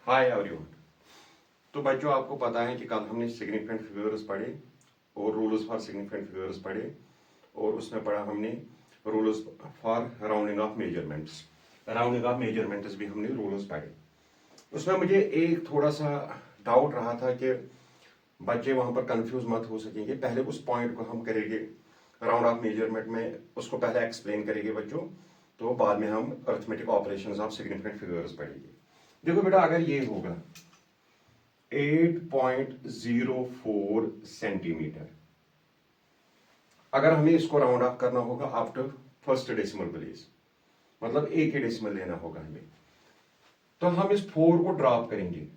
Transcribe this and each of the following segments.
Hi everyone. तो बच्चों, आपको पता है कि कल हमने सिग्निफिकेंट फिगर्स पढ़े और रूल्स फॉर सिग्निफिकेंट फिगर्स पढ़े और उसमें पढ़ा हमने rules for rounding off measurements. Rounding off measurements भी हमने रूल्स पढ़े। उसमें मुझे एक थोड़ा सा डाउट रहा था कि बच्चे वहां पर कंफ्यूज मत हो सकेंगे। पहले उस पॉइंट को हम करेंगे राउंड ऑफ मेजरमेंट में, उसको पहले एक्सप्लेन करेंगे बच्चों, तो बाद में हम arithmetic operations of significant figures पढ़ेंगे। देखो बेटा, अगर ये होगा 8.04 सेंटीमीटर, अगर हमें इसको राउंड ऑफ करना होगा up to first decimal place, मतलब एक ही डेसिमल लेना होगा हमें, तो हम इस 4 को ड्रॉप करेंगे।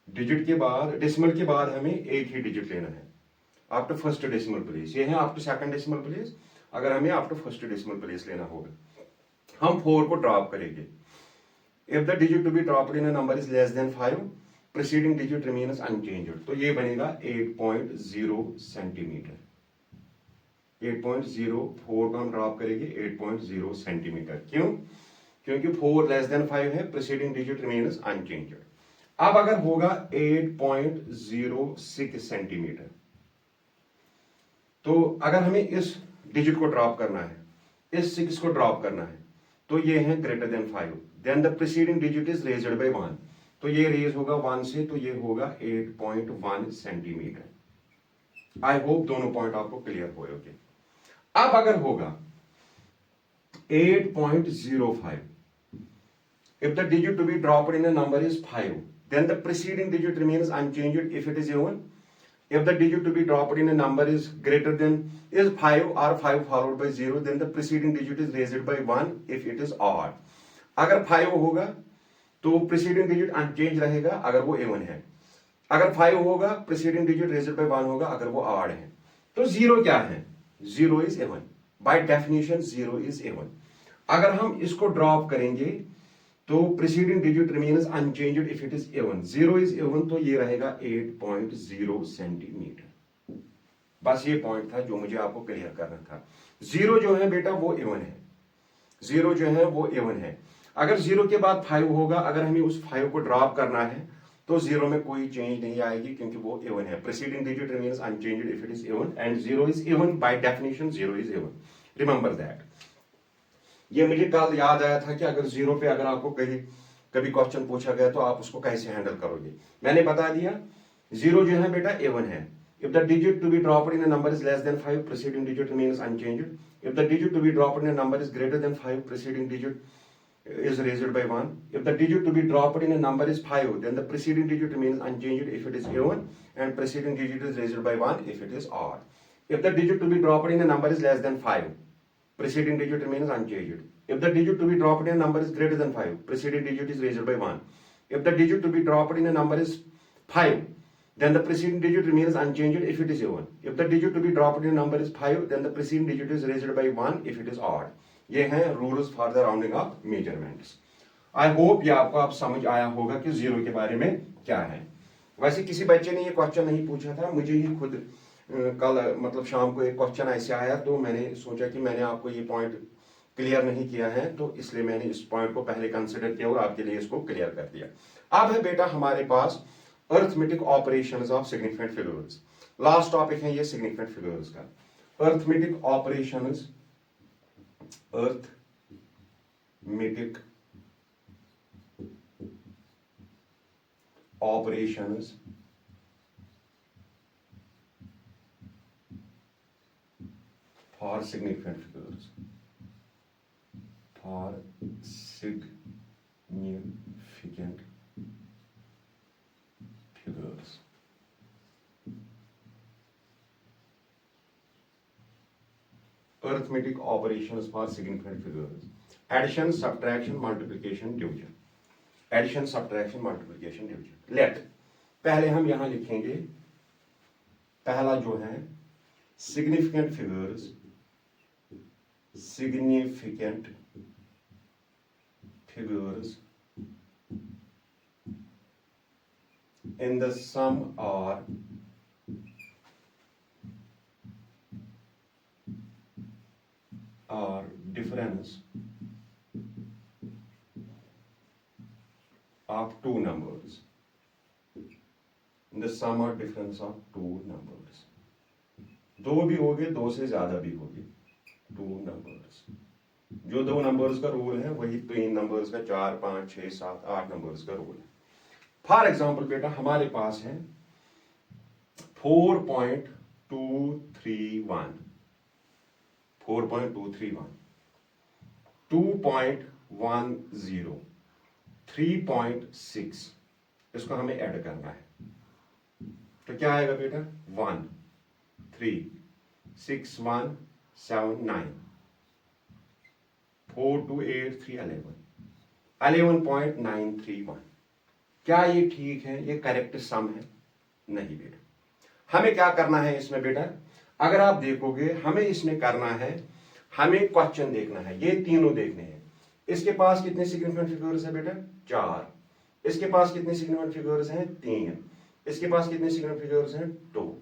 डिजिट के बाद, डेसिमल के बाद हमें एक ही डिजिट लेना है up to first decimal place. ये है up to second decimal place. अगर हमें up to first decimal place लेना होगा, हम 4 को ड्रॉप करेंगे। If the digit to be dropped in a number is less than 5, preceding digit remains unchanged, तो ये बनेगा 8.0 सेंटीमीटर। 8.04 का हम ड्रॉप करेंगे 8.0 सेंटीमीटर। क्यों? क्योंकि 4 लेस देन 5 है, प्रीसीडिंग डिजिट रिमेन्स अनचेंज्ड। अब अगर होगा 8.06 सेंटीमीटर, तो अगर हमें इस डिजिट को ड्रॉप करना है, इस 6 को ड्रॉप करना है, तो ये है greater than 5, then the preceding digit is raised by 1, तो ये रेज होगा 1 से, तो ये होगा 8.1 सेंटीमीटर। आई होप दोनों पॉइंट आपको क्लियर हो गए। अब अगर होगा 8.05, if the digit to be dropped in a number is 5, then the preceding digit remains unchanged if it is even. If the digit to be dropped in a number is greater than is 5 or 5 followed by 0, then the preceding digit is raised by 1 if it is odd. अगर 5 होगा तो preceding digit unchanged रहेगा अगर वो even है। अगर 5 होगा preceding digit raised by 1 होगा अगर वो odd है। तो 0 क्या है? 0 is even. By definition 0 is even. अगर हम इसको ड्रॉप करेंगे तो preceding digit remains unchanged if it is even. 0 is even, तो ये रहेगा 8.0 सेंटीमीटर। बस ये पॉइंट था जो मुझे आपको क्लियर करना था। 0 जो है बेटा वो इवन है, 0 जो है वो इवन है। अगर 0 के बाद 5 होगा, अगर हमें उस 5 को ड्रॉप करना है तो 0 में कोई चेंज नहीं आएगी क्योंकि वो इवन है। Preceding digit remains unchanged if it is even and 0 is even. By definition 0 is even. Remember that. ये मुझे कल याद आया था कि अगर 0 पे अगर आपको कहीं कभी क्वेश्चन पूछा गया तो आप उसको कैसे हैंडल करोगे। मैंने बता दिया 0 जो है बेटा इवन है। If the digit to be dropped in a number is less than 5, preceding digit remains unchanged. If the digit to be dropped in a number is greater than 5, preceding digit is raised by 1. If the digit to be dropped in a number is 5, then the preceding digit remains unchanged if it is even, and preceding digit is raised by 1 if it is odd. If the digit to be dropped in a number is less than 5, preceding digit remains unchanged. If the digit to be dropped in a number is greater than 5, preceding digit is raised by 1. If the digit to be dropped in a number is 5, then the preceding digit remains unchanged if it is even. If the digit to be dropped in a number is 5, then the preceding digit is raised by 1 if it is odd. ये हैं rules for the rounding off measurements. I hope ये आपको आप समझ आया होगा कि 0 के बारे में क्या है। वैसे किसी बच्चे ने ये क्वेश्चन नहीं पूछा था, मुझे ही खुद कल मतलब शाम को एक क्वेश्चन ऐसे आया, तो मैंने सोचा कि मैंने आपको ये पॉइंट क्लियर नहीं किया है, तो इसलिए मैंने इस पॉइंट को पहले कंसिडर किया और आपके लिए इसको क्लियर कर दिया। अब है बेटा हमारे पास arithmetic operations of significant figures. Last topic है ये सिग्निफिकेंट फिगर्स का। Arithmetic operations, arithmetic operations for significant figures, for significant figures. Arithmetic operations for significant figures: addition, subtraction, multiplication, division। Addition, subtraction, multiplication, division. Let पहले हम यहां लिखेंगे, पहला जो है significant figures, significant figures in the sum or difference of two numbers. The sum or difference of two numbers. दो भी होगे, दो से ज्यादा भी होगे. Two numbers. जो दो नंबर्स का रूल है वही तीन नंबर्स का, 4, 5, 6, 7, 8 नंबर्स का रूल है. फॉर एग्जाम्पल बेटा हमारे पास है 4.231, 4.231, 2.10, 3.6. इसको हमें ऐड करना है. तो क्या आएगा बेटा? 1, 3, 6, 1, 7, 9, 4, 2, 8, 3, 11, 11.931. क्या ये ठीक है? ये करेक्ट सम है? नहीं बेटा. हमें क्या करना है इसमें बेटा? अगर आप देखोगे हमें इसमें करना है, हमें क्वेश्चन देखना है, ये तीनों देखने हैं. इसके पास कितने सिग्निफिकेंट फिगर्स है बेटा? 4. इसके पास कितने सिग्निफिकेंट फिगर्स हैं? 3. इसके पास कितने सिग्निफिकेंट फिगर्स हैं? 2.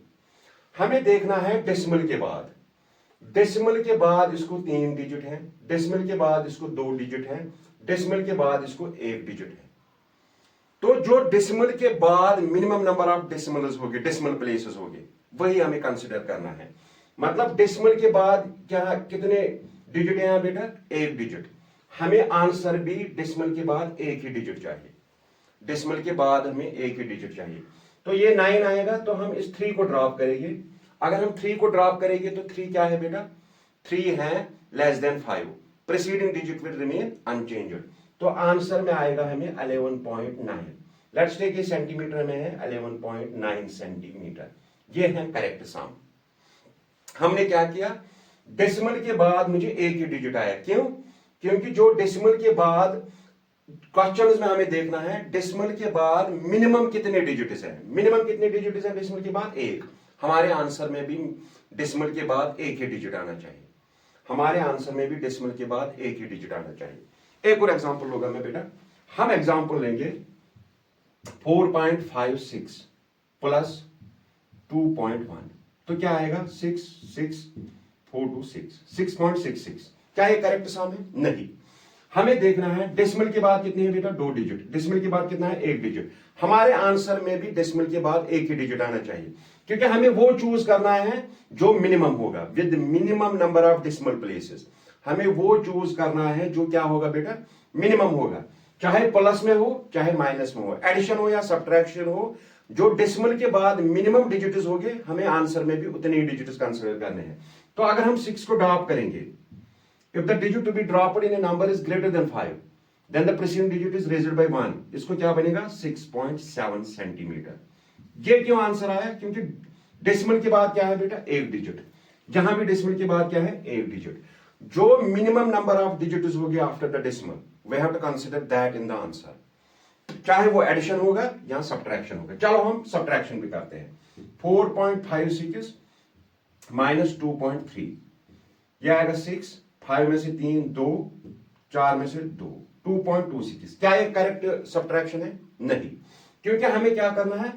हमें देखना है डेसिमल के बाद. डेसिमल के बाद इसको 3 डिजिट है, डेसिमल के बाद इसको 2 डिजिट है, डेसिमल के बाद इसको 1 डिजिट है. तो जो डेसिमल के बाद मिनिमम नंबर ऑफ डेसिमल्स होंगे, डेसिमल प्लेसेस होंगे, वही हमें कंसीडर करना है. मतलब डेसिमल के बाद क्या कितने डिजिट हैं बेटा? 1 डिजिट. हमें आंसर भी डेसिमल के बाद 1 ही डिजिट चाहिए. डेसिमल के बाद हमें 1 ही डिजिट चाहिए. तो ये 9 आएगा, तो हम इस 3 को ड्रॉप करेंगे. अगर हम 3 को ड्रॉप करेंगे तो 3 क्या है बेटा? 3 है less than 5. Preceding digit will remain unchanged. तो आंसर में आएगा हमें 11.9. लेट्स टेक ये सेंटीमीटर में है, 11.9 सेंटीमीटर. ये है करेक्ट सम. हमने क्या किया? डेसिमल के बाद मुझे 1 ही डिजिट आया. क्यों? क्योंकि जो डेसिमल के बाद क्वेश्चन में हमें देखना है डेसिमल के बाद मिनिमम कितने डिजिट्स है. मिनिमम कितने डिजिट्स है डेसिमल के बाद? 1. हमारे आंसर में भी डेसिमल के बाद 1 ही डिजिट आना चाहिए. हमारे आंसर में भी डेसिमल के बाद 1 ही डिजिट आना चाहिए. एक और एग्जांपल होगा मैं बेटा. हम एग्जांपल लेंगे 4.56 प्लस 2.1. तो क्या आएगा? 6.646, 6.66. क्या ये करेक्ट सम है? नहीं. हमें देखना है डेसिमल के बाद कितने हैं बेटा? 2 डिजिट. डेसिमल के बाद कितना है? 1 डिजिट. हमारे आंसर में भी डेसिमल के बाद 1 ही डिजिट आना चाहिए, क्योंकि हमें वो चूज करना है जो मिनिमम होगा, with minimum number of decimal places. हमें वो चूज करना है जो क्या होगा बेटा? मिनिमम होगा. चाहे प्लस में हो चाहे माइनस में हो, एडिशन हो या सब्ट्रैक्शन हो, जो डेसिमल के बाद मिनिमम डिजिट्स होंगे हमें आंसर में भी उतने ही डिजिट्स कंसीडर करने हैं. तो अगर हम 6 को ड्रॉप करेंगे, if the digit to be dropped in a number is greater than 5, then the preceding digit is raised by 1. इसको क्या बनेगा? 6.7 सेंटीमीटर. ये क्यों आंसर आया? क्योंकि डेसिमल के बाद क्या है बेटा? 1 डिजिट. यहां भी डेसिमल के बाद क्या है? 1 डिजिट. जो मिनिमम नंबर ऑफ डिजिट्स होगी after the decimal, we have to consider that in the answer. चाहे वो एडिशन होगा या सब्ट्रैक्शन होगा. चलो हम सब्ट्रैक्शन भी करते हैं. 4.56 माइनस 2.3, यह आएगा 6. 5 में से 3, 2, 4 में से 2, 2.26. क्या ये करेक्ट सब्ट्रैक्शन है? नहीं. क्योंकि हमें क्या करना है?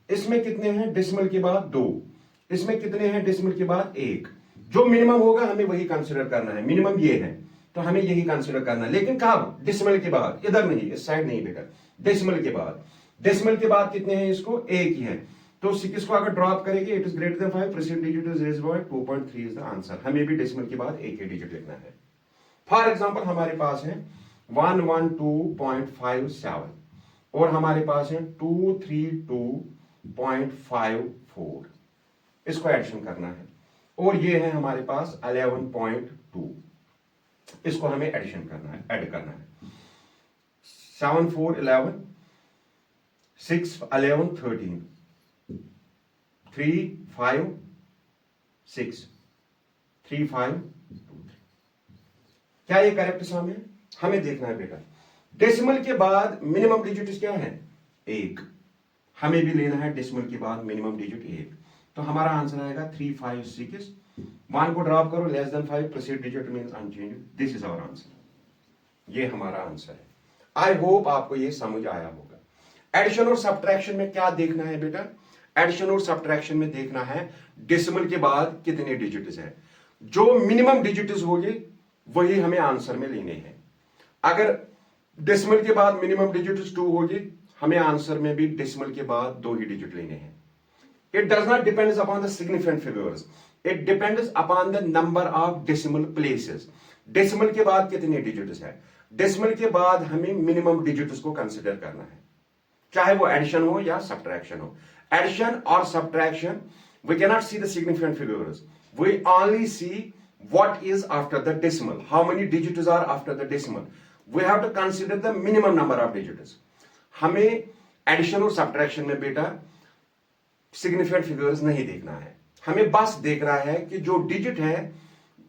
इसमें कितने हैं डेसिमल के बाद? 2. इसमें कितने हैं डेसिमल के बाद? 1. जो मिनिमम होगा हमें वही कंसीडर करना है. मिनिमम ये है, तो हमें यही कंसीडर करना है. लेकिन कब? डेसिमल के बाद. इधर नहीं, इस साइड नहीं बेटा, डेसिमल के बाद. डेसिमल के बाद कितने हैं? इसको 1 ही है. तो 6 को अगर ड्रॉप करेंगे, it is greater than 5, preceding digit is raised bye 2.3 is the answer. हमें भी डेसिमल के बाद 1 ही डिजिट लिखना है. फॉर एग्जांपल हमारे पास है 112.57 और हमारे पास है 232.54. इसको एडिशन करना है. और ये है हमारे पास 11.2. इसको हमें एडिशन करना है, ऐड करना है. 7, 4, 11, 6, 11, 13, 3, 5, 6, 3, 5, 2, 3. क्या ये करेक्ट सम है? हमें देखना है बेटा. डेसिमल के बाद मिनिमम डिजिट क्या है? 1. हमें भी लेना है डेसिमल के बाद मिनिमम डिजिट 1. तो हमारा आंसर आएगा 356. 1 को ड्रॉप करो, less than 5, preceding digit means unchanged. This is our answer. ये हमारा आंसर है. आई होप आपको ये समझ आया होगा. एडिशन और सब्ट्रैक्शन में क्या देखना है बेटा? एडिशन और सब्ट्रैक्शन में देखना है डेसिमल के बाद कितने डिजिट्स हैं. जो मिनिमम डिजिट्स होंगे वही हमें आंसर में लेने हैं. अगर डेसिमल के बाद मिनिमम डिजिट 2 होगी, हमें आंसर में भी डेसिमल के बाद 2 ही डिजिट लेने हैं। It does not depends upon the significant figures. It depends upon the number of decimal places. Decimal के बाद कितने डिजिट्स है, डेसिमल के बाद हमें मिनिमम डिजिट्स को कंसिडर करना है, चाहे वो एडिशन हो या सब्ट्रैक्शन हो। एडिशन और subtraction we can not see the significant figures, we only see what is after the decimal, how many digits are after the decimal. We have to consider the minimum number of digits. हमें addition और subtraction में बेटा significant figures नहीं देखना है, हमें बस देख रहा है कि जो डिजिट है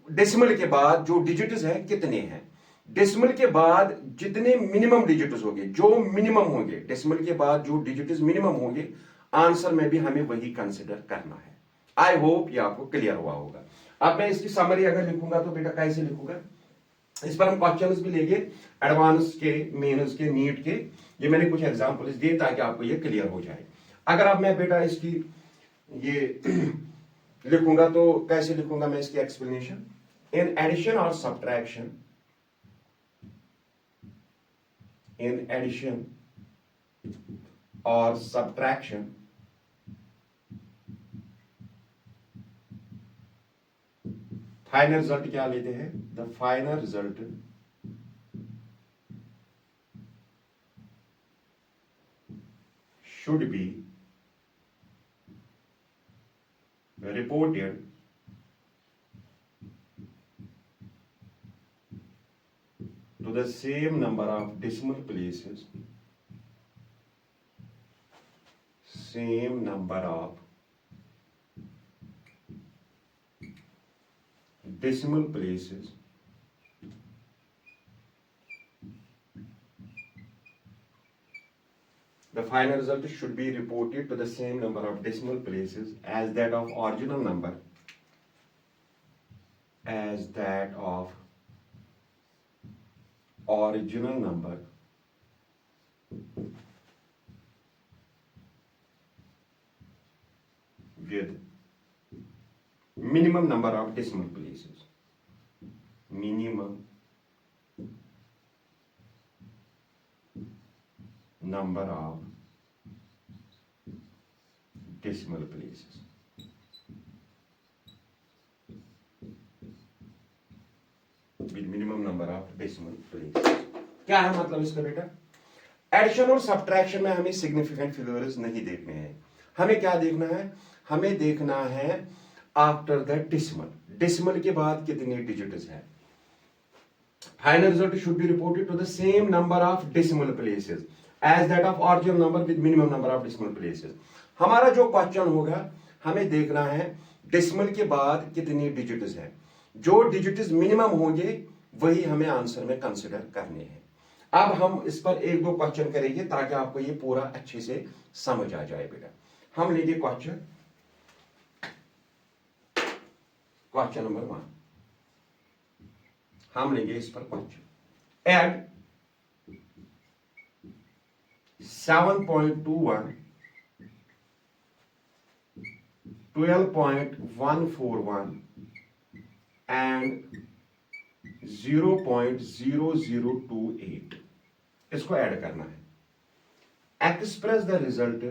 डेसिमल के बाद जो डिजिट्स है कितने हैं। डेसिमल के बाद जितने मिनिमम डिजिट्स होंगे, जो मिनिमम होंगे डेसिमल के बाद जो डिजिट्स मिनिमम होंगे, आंसर में भी हमें वही कंसिडर करना है। आई होप ये आपको क्लियर हुआ होगा। अब मैं इसकी समरी अगर लिखूंगा तो बेटा कैसे लिखूंगा, इस पर हम क्वेश्चंस भी लेंगे एडवांस के, मेंस के, नीट के। ये मैंने कुछ एग्जांपल्स दिए ताकि आपको ये क्लियर हो जाए। अगर अब मैं बेटा इसकी ये लिखूंगा तो कैसे लिखूंगा मैं इसकी एक्सप्लेनेशन, इन एडिशन और सब्ट्रैक्शन, इन एडिशन और सब्ट्रैक्शन फाइनल रिजल्ट क्या लेते हैं, the final result should B reported to the same number of decimal places, same number of decimal places the final result should be reported to the same number of decimal places as that of original number, as that of original number with minimum number of decimal places, minimum number of decimal places. With minimum number of decimal places. क्या है मतलब इसका बेटा, addition और subtraction में हमें significant figures नहीं देखने हैं, हमें क्या देखना है, हमें देखना है आफ्टर द डेसिमल, डेसिमल के बाद कितने डिजिट्स है। Final result should be reported to the same number of decimal places as that of original number with minimum number of decimal places. हमारा जो क्वेश्चन होगा हमें देखना है डेसिमल के बाद कितनी डिजिट्स है, जो डिजिट्स मिनिमम होंगे वही हमें आंसर में कंसिडर करने हैं। अब हम इस पर एक दो क्वेश्चन करेंगे ताकि आपको ये पूरा अच्छे से समझ आ जाए बेटा। हम लेंगे क्वेश्चन नंबर 1, हम लेंगे इस पर क्वेश्चन, एड 7.21 12.141 and 0.0028 इसको ऐड करना है। Express the result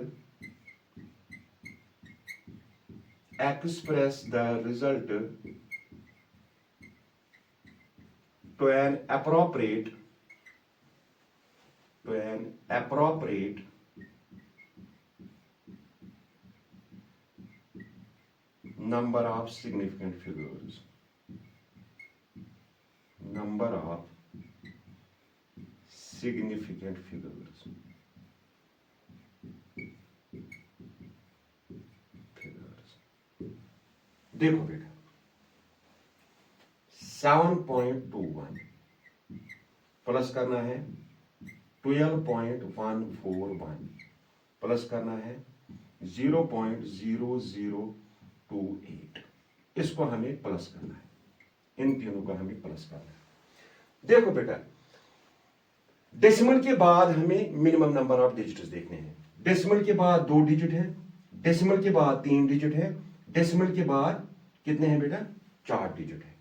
to an appropriate number of significant figures, देखो बेटा 7.21 प्लस करना है 12.141 प्लस करना है 0.0028, इसको हमें प्लस करना है, इन तीनों को हमें प्लस करना है। देखो बेटा डेसिमल के बाद हमें मिनिमम नंबर ऑफ डिजिट्स देखने हैं, डेसिमल के बाद 2 डिजिट है, डेसिमल के बाद 3 डिजिट है, डेसिमल के बाद कितने हैं बेटा 4 डिजिट है,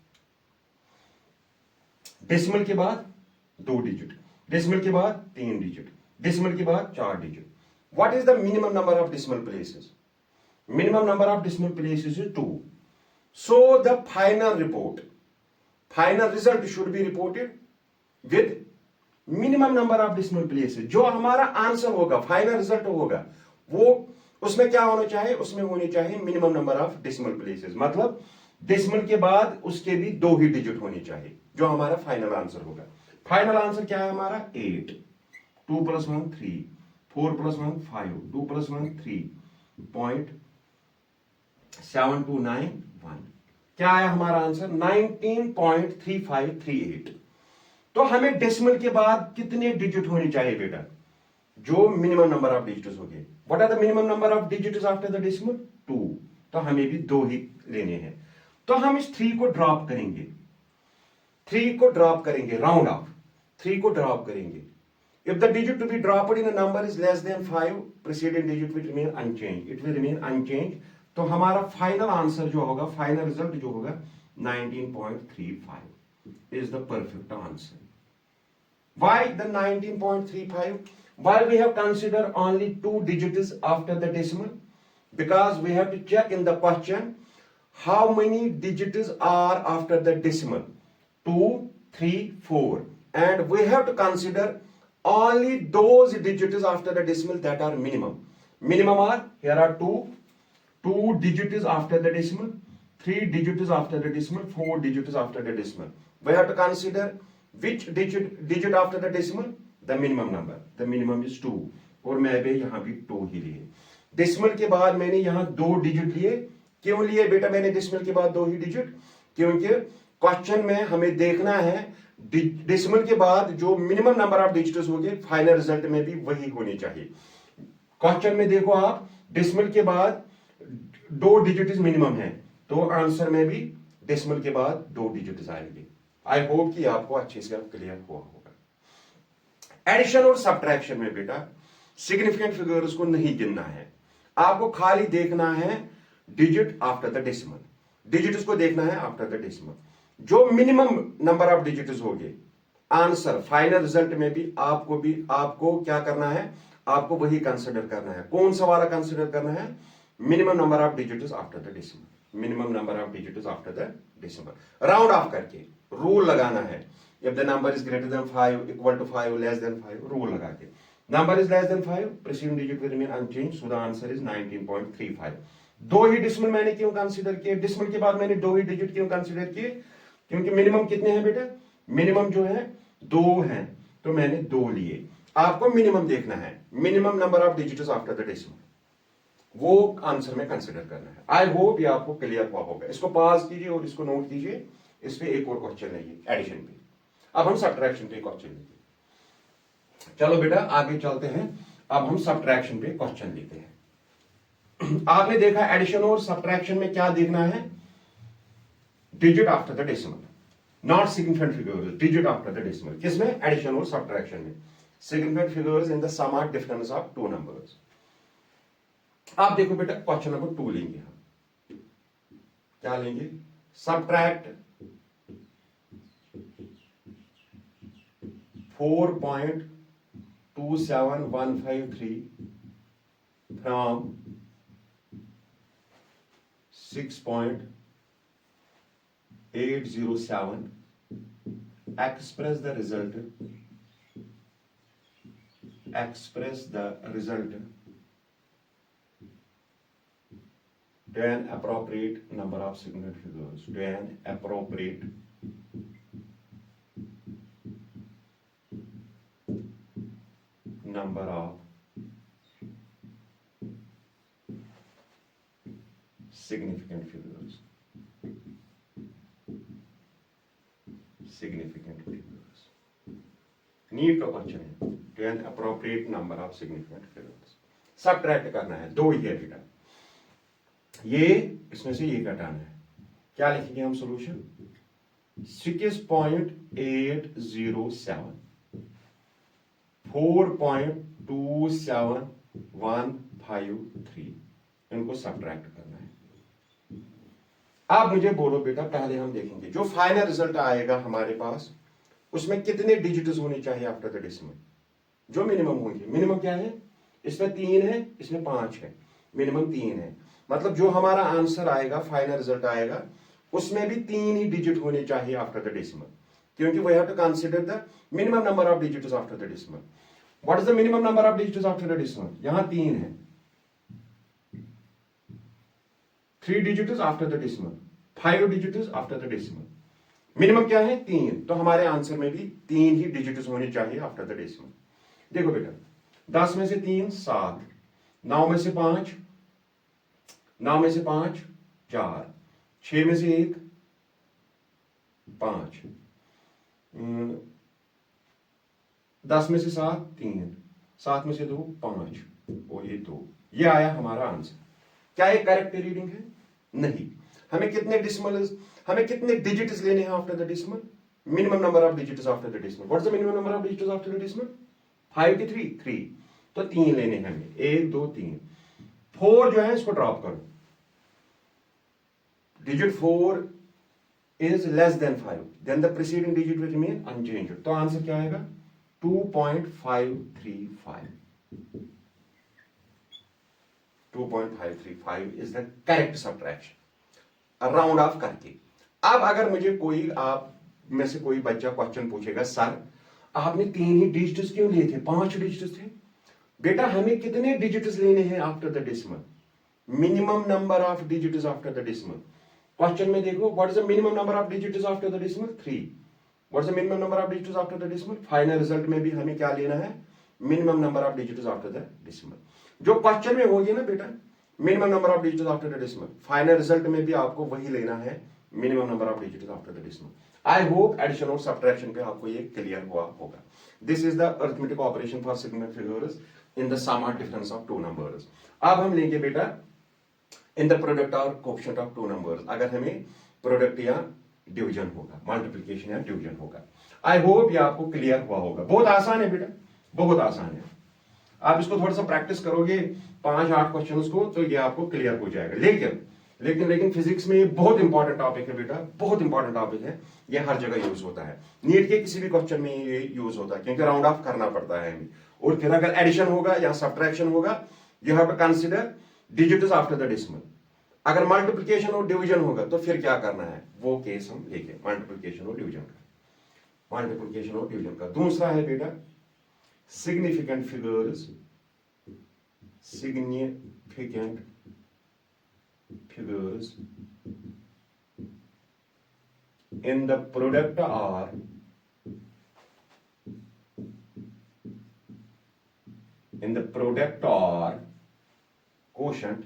डेसिमल के बाद 2 डिजिट, डेसिमल के बाद 3 डिजिट, डेसिमल के बाद 4 digit. What is the minimum number of decimal places? Minimum number of decimal places is 2। So the final report, final result should be reported with minimum number of decimal places. जो हमारा answer होगा, final result होगा, वो उसमें क्या होना चाहिए? उसमें होनी चाहिए minimum number of decimal places, मतलब डेसिमल के बाद उसके भी 2 ही डिजिट होनी चाहिए, जो हमारा फाइनल आंसर होगा। फाइनल आंसर क्या है हमारा? 8, 2 + 1 3, 4 + 1 5, 2 + 1 3.7291। क्या है हमारा आंसर? 19.3538। तो हमें डेसिमल के बाद कितने डिजिट होनी चाहिए बेटा? जो मिनिमम नंबर ऑफ डिजिट्स हो गए। What are the minimum number of digits after the decimal? 2। तो हमें भी 2 ही लेने हैं। तो हम इस 3 को ड्रॉप करेंगे, 3 को ड्रॉप करेंगे, राउंड ऑफ 3 को ड्रॉप करेंगे। If the digit to be dropped in a number is less than 5, preceding digit will remain unchange, it will remain unchange. तो हमारा फाइनल आंसर जो होगा, फाइनल रिजल्ट जो होगा 19.35 is the perfect answer. Why the 19.35? Why we have considered only 2 digits after the decimal? Because we have to check in the question how many digits are after the decimal. 2, 3, 4. And we have to consider only those digits after the decimal that are minimum. Minimum are, here are 2 digits after the decimal, 3 digits after the decimal, 4 digits after the decimal. We have to consider which digit after the decimal? The minimum number. The minimum is 2. और मैं भी यहाँ भी 2 ही लिए। Decimal के बाद मैंने यहाँ 2 डिजिट लिए। क्यों लिए बेटा मैंने डेसिमल के बाद 2 ही डिजिट? क्योंकि क्वेश्चन में हमें देखना है डेसिमल के बाद जो मिनिमम नंबर ऑफ डिजिट्स होंगे, फाइनल रिजल्ट में भी वही होनी चाहिए। क्वेश्चन में देखो आप, डेसिमल के बाद 2 डिजिट मिनिमम है, तो आंसर में भी डेसिमल के बाद 2 डिजिट आएंगे। आई होप कि आपको अच्छे से क्लियर हुआ होगा। एडिशन और सब्ट्रैक्शन में बेटा सिग्निफिकेंट फिगर्स को नहीं गिनना है, आपको खाली देखना है digit after the decimal. Digits को देखना है आफ्टर द डेसिमल। जो मिनिमम नंबर ऑफ डिजिट्स होंगे, आंसर फाइनल रिजल्ट में भी आपको क्या करना है? आपको वही कंसिडर करना है। कौन सा वाला कंसिडर करना है? Minimum number of digits after the decimal. Minimum number of digits after the decimal. Round off करके रूल लगाना है। If the number is greater than 5, equal to 5, less than 5, rule लगा के। Number is less than 5, preceding digit will remain unchange, so the answer is 19.35। 2 ही decimal मैंने क्यों consider किए? Decimal के बाद मैंने 2 ही डिजिट क्यों कंसीडर किए? क्योंकि मिनिमम कितने हैं बेटा? मिनिमम जो है 2 हैं, तो मैंने 2 लिए। आपको मिनिमम देखना है, minimum number of digits after the decimal, वो आंसर में कंसिडर करना है। आई होप ये आपको क्लियर हुआ होगा। इसको पॉज कीजिए और इसको नोट कीजिए। इस पे एक और क्वेश्चन है, एडिशन पे। अब हम सब्ट्रैक्शन पे क्वेश्चन लेंगे। चलो बेटा आगे चलते हैं। अब हम सब्ट्रैक्शन पे क्वेश्चन लेते हैं। आपने देखा एडिशन और सब्ट्रैक्शन में क्या देखना है? Digit after the decimal, not significant figures. Digit after the decimal किसमें? एडिशन और सब्ट्रैक्शन में। Significant figures in the sum of difference of 2 numbers. आप देखो बेटा क्वेश्चन नंबर 2 लेंगे हम। क्या लेंगे? Subtract 4.27153 from 6.807. Express the result. To an appropriate number of significant figures. To an appropriate number of significant figures. Significant figures. NEET का question है। To an appropriate number of significant figures. Subtract करना है, 2 ही है बेटा। ये इसमें से ये घटाना है। क्या लिखेंगे हम सोल्यूशन? 6.807, 4.27153, इनको सब्ट्रैक्ट करना है। अब मुझे बोलो बेटा, पहले हम देखेंगे जो फाइनल रिजल्ट आएगा हमारे पास उसमें कितने डिजिट्स होने चाहिए आफ्टर द डेसिमल, जो मिनिमम होंगे। मिनिमम क्या है, इसमें 3 है, इसमें 5 है, मिनिमम 3 है। मतलब जो हमारा आंसर आएगा, फाइनल रिजल्ट आएगा, उसमें भी 3 ही डिजिट होने चाहिए आफ्टर द डेसिमल, क्योंकि we have to consider the minimum number of digits after the decimal. What is the minimum number of digits after the decimal? यहां 3 है, 3 digits after the decimal, 5 digits after the decimal. Minimum क्या है, 3, तो हमारे answer में भी 3 ही digits होने चाहिए आफ्टर द डेसिमल। देखो बेटा, 10 में से 3 7, 9 में से 5 9 में से 5 4, 6 में से 1 5, 10 में से 7 3, 7 में से 2 5 और ये 2। ये आया हमारा आंसर। क्या ये करेक्ट रीडिंग है? नहीं। हमें कितने डिसिमल्स, हमें कितने डिजिट्स लेने हैं after the decimal? Minimum number of digits after the decimal. What is the minimum number of digits after the decimal? 5 की 3, तो 3 लेने हैं हमें, 1 2 3। 4 जो है इसको ड्रॉप करो, digit 4 is less than 5, then the preceding digit will remain unchanged. तो आंसर क्या आएगा? 2.535. 2.535 is the correct subtraction. Round off करके। अब अगर मुझे कोई, आप में से कोई बच्चा क्वेश्चन पूछेगा, सर आपने 3 ही डिजिट्स क्यों लिए थे, 5 डिजिट्स थे। बेटा हमें कितने डिजिट्स लेने हैं after the decimal? Minimum number of digits after the decimal. Question में देखो, what is the minimum number of digits after the decimal? 3। What is the minimum number of digits after the decimal? Final result में भी हमें क्या लेना है? Minimum number of digits after the decimal. जो question में होगी ना बेटा, minimum number of digits after the decimal, final result में भी आपको वही लेना है, minimum number of digits after the decimal. I hope addition और सब्ट्रैक्शन पे आपको ये क्लियर हुआ होगा। This is the arithmetic operation for significant figures in the sum और डिफरेंस ऑफ टू नंबर्स। अब हम लेंगे बेटा इन द प्रोडक्ट और कोएफिशिएंट ऑफ टू नंबर्स, अगर हमें प्रोडक्ट या डिवीजन होगा, मल्टीप्लिकेशन या डिवीजन होगा। आई होप ये आपको क्लियर हुआ होगा। बहुत आसान है बेटा, बहुत आसान है। आप इसको थोड़ा सा प्रैक्टिस करोगे 5-8 क्वेश्चंस को, तो ये आपको क्लियर हो जाएगा। लेकिन लेकिन लेकिन फिजिक्स में ये बहुत इंपॉर्टेंट टॉपिक है बेटा, बहुत इंपॉर्टेंट टॉपिक है। ये हर जगह यूज होता है, नीट के किसी भी क्वेश्चन में ये यूज होता है, क्योंकि राउंड ऑफ करना पड़ता है हमें। और फिर अगर एडिशन होगा या सब्ट्रैक्शन होगा, you have to consider digits after the decimal. अगर मल्टीप्लिकेशन और डिवीजन होगा तो फिर क्या करना है, वो केस हम लेंगे, मल्टीप्लिकेशन और डिवीजन का। मल्टीप्लिकेशन और डिवीजन का दूसरा है बेटा significant figures, significant figures in the product or quotient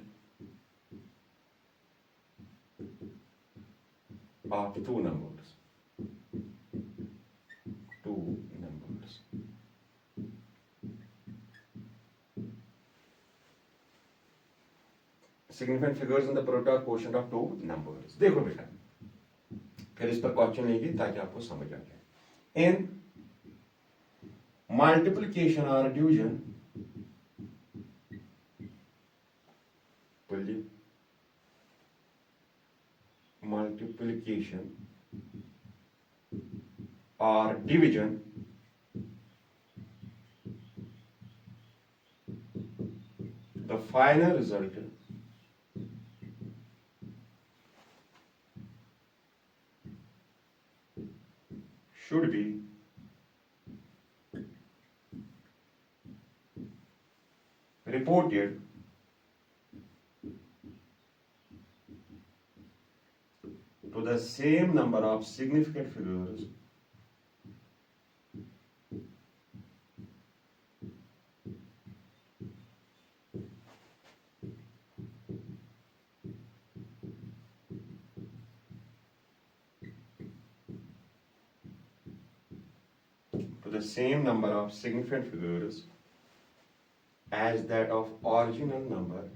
of two numbers. Significant figures in the product और कोएफिशिएंट ऑफ टू नंबर्स। देखो बेटा, फिर इस पर क्वेश्चन लेंगे ताकि आपको समझ आ जाए। इन मल्टीप्लिकेशन और डिवीजन, बोलिए, मल्टीप्लिकेशन और division the final result should be reported to the same number of significant figures the same number of significant figures as that of original number,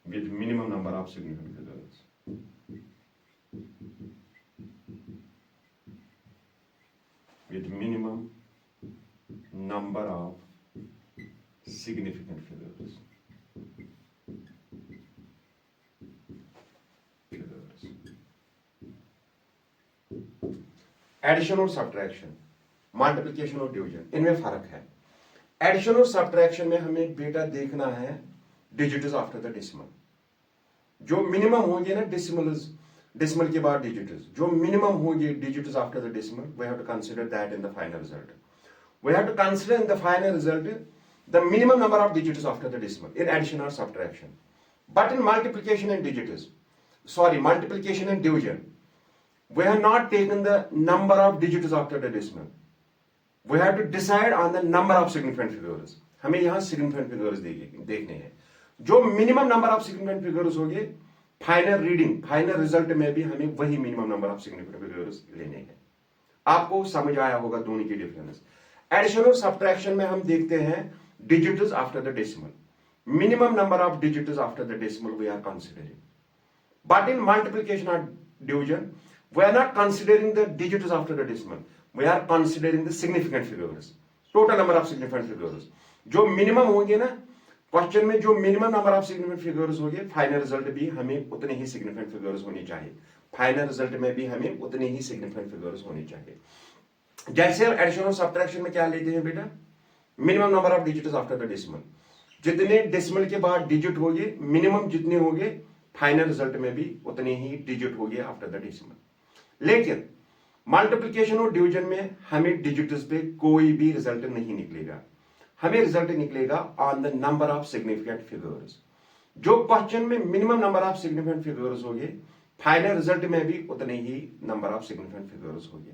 with minimum number of significant figures. With minimum number of significant figures. Addition और subtraction, multiplication और division, इनमें फर्क है। Addition और subtraction में हमें बेटा देखना है डिजिट्स आफ्टर द डेसिमल। जो मिनिमम होंगे ना डेसिमल के बाद डिजिट्स, जो मिनिमम होंगे digits after the decimal, we have to consider that in the final result. We have to consider in the final result the minimum number of digits after the decimal in addition और subtraction. But in multiplication and multiplication and division, we have not taken the number of digits after the decimal. We have to decide on the number of significant figures. हमें यहाँ significant figures देखने हैं। जो minimum number of significant figures होंगे final result में भी हमें वही minimum number of significant figures लेने हैं। आपको समझ आया होगा दोनों की डिफरेंस। एडिशन और सब्ट्रैक्शन में हम देखते हैं digits after the decimal, minimum number of digits after the decimal we are considering. But in multiplication और division we are not considering the digits after the decimal, we are considering the significant figures, total number of significant figures. जो minimum होंगे ना question में, जो minimum number of significant figures होंगे, final result भी हमें उतने ही सिग्निफिकेंट फिगर्स होनी चाहिए। फाइनल रिजल्ट में भी हमें उतने ही सिग्निफिकेंट फिगर्स होनी चाहिए। जैसे एडिशन और सब्ट्रैक्शन में क्या लेते हैं बेटा, minimum number of digits after the decimal, जितने डेसिमल के बाद डिजिट होंगे, मिनिमम जितने होंगे फाइनल रिजल्ट में भी उतने ही डिजिट होंगे आफ्टर द डेसिमल। लेकिन मल्टीप्लिकेशन और डिवीजन में हमें डिजिट्स पे कोई भी रिजल्ट नहीं निकलेगा, हमें रिजल्ट निकलेगा on the number of significant figures. जो क्वेश्चन में minimum number of significant figures होंगे, फाइनल रिजल्ट में भी उतने ही नंबर ऑफ सिग्निफिकेंट फिगर्स होंगे।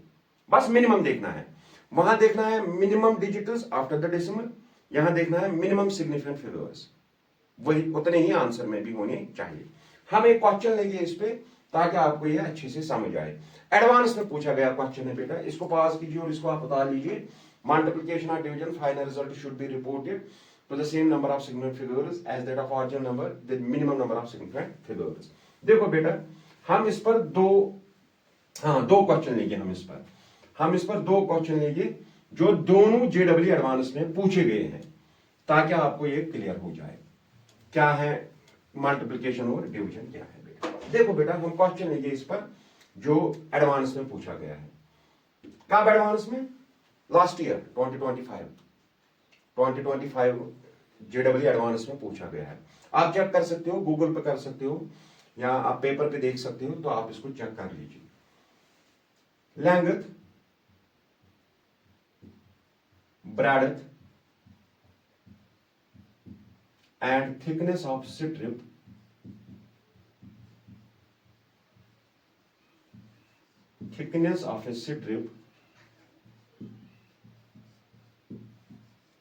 बस मिनिमम देखना है, वहां देखना है minimum digits after the decimal, यहां देखना है मिनिमम सिग्निफिकेंट फिगर्स, वही उतने ही आंसर में भी होने चाहिए। हम एक क्वेश्चन लेंगे इस पे ताकि आपको ये अच्छे से समझ आए। एडवांस में पूछा गया क्वेश्चन है बेटा, इसको पास कीजिए और इसको आप बता लीजिए। मल्टीप्लिकेशन और division final result should be reported to the same number of significant figures as that of original number with minimum number of significant figures. देखो बेटा, हम इस पर दो क्वेश्चन लेंगे। हम इस पर दो क्वेश्चन लेंगे जो दोनों जेडब्ल्यू एडवांस में पूछे गए हैं, ताकि आपको ये क्लियर हो जाए क्या है मल्टीप्लिकेशन और डिवीजन क्या है। देखो बेटा, हम क्वेश्चन लेंगे इस पर जो एडवांस में पूछा गया है। कब एडवांस में? लास्ट ईयर 2025 जेडब्ल्यू एडवांस में पूछा गया है। आप चेक कर सकते हो, गूगल पे कर सकते हो या आप पेपर पे देख सकते हो, तो आप इसको चेक कर लीजिए। Length, breadth and thickness of strip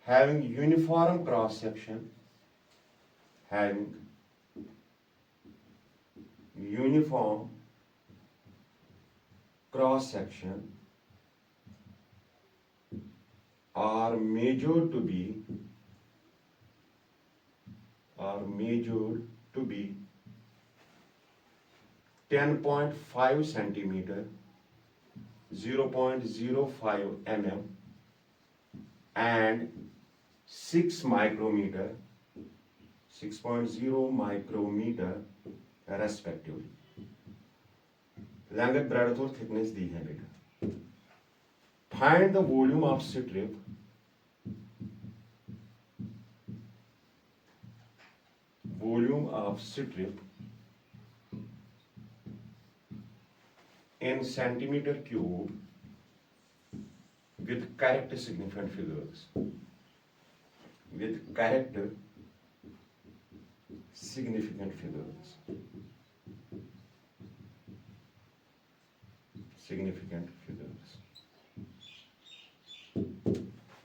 having uniform cross section are measured to be 10.5 centimeter, 0.05 mm and 6.0 micrometer respectively। Length, breadth और थिकनेस दी है बेटा। Find the volume of strip in centimeter cube with correct significant figures,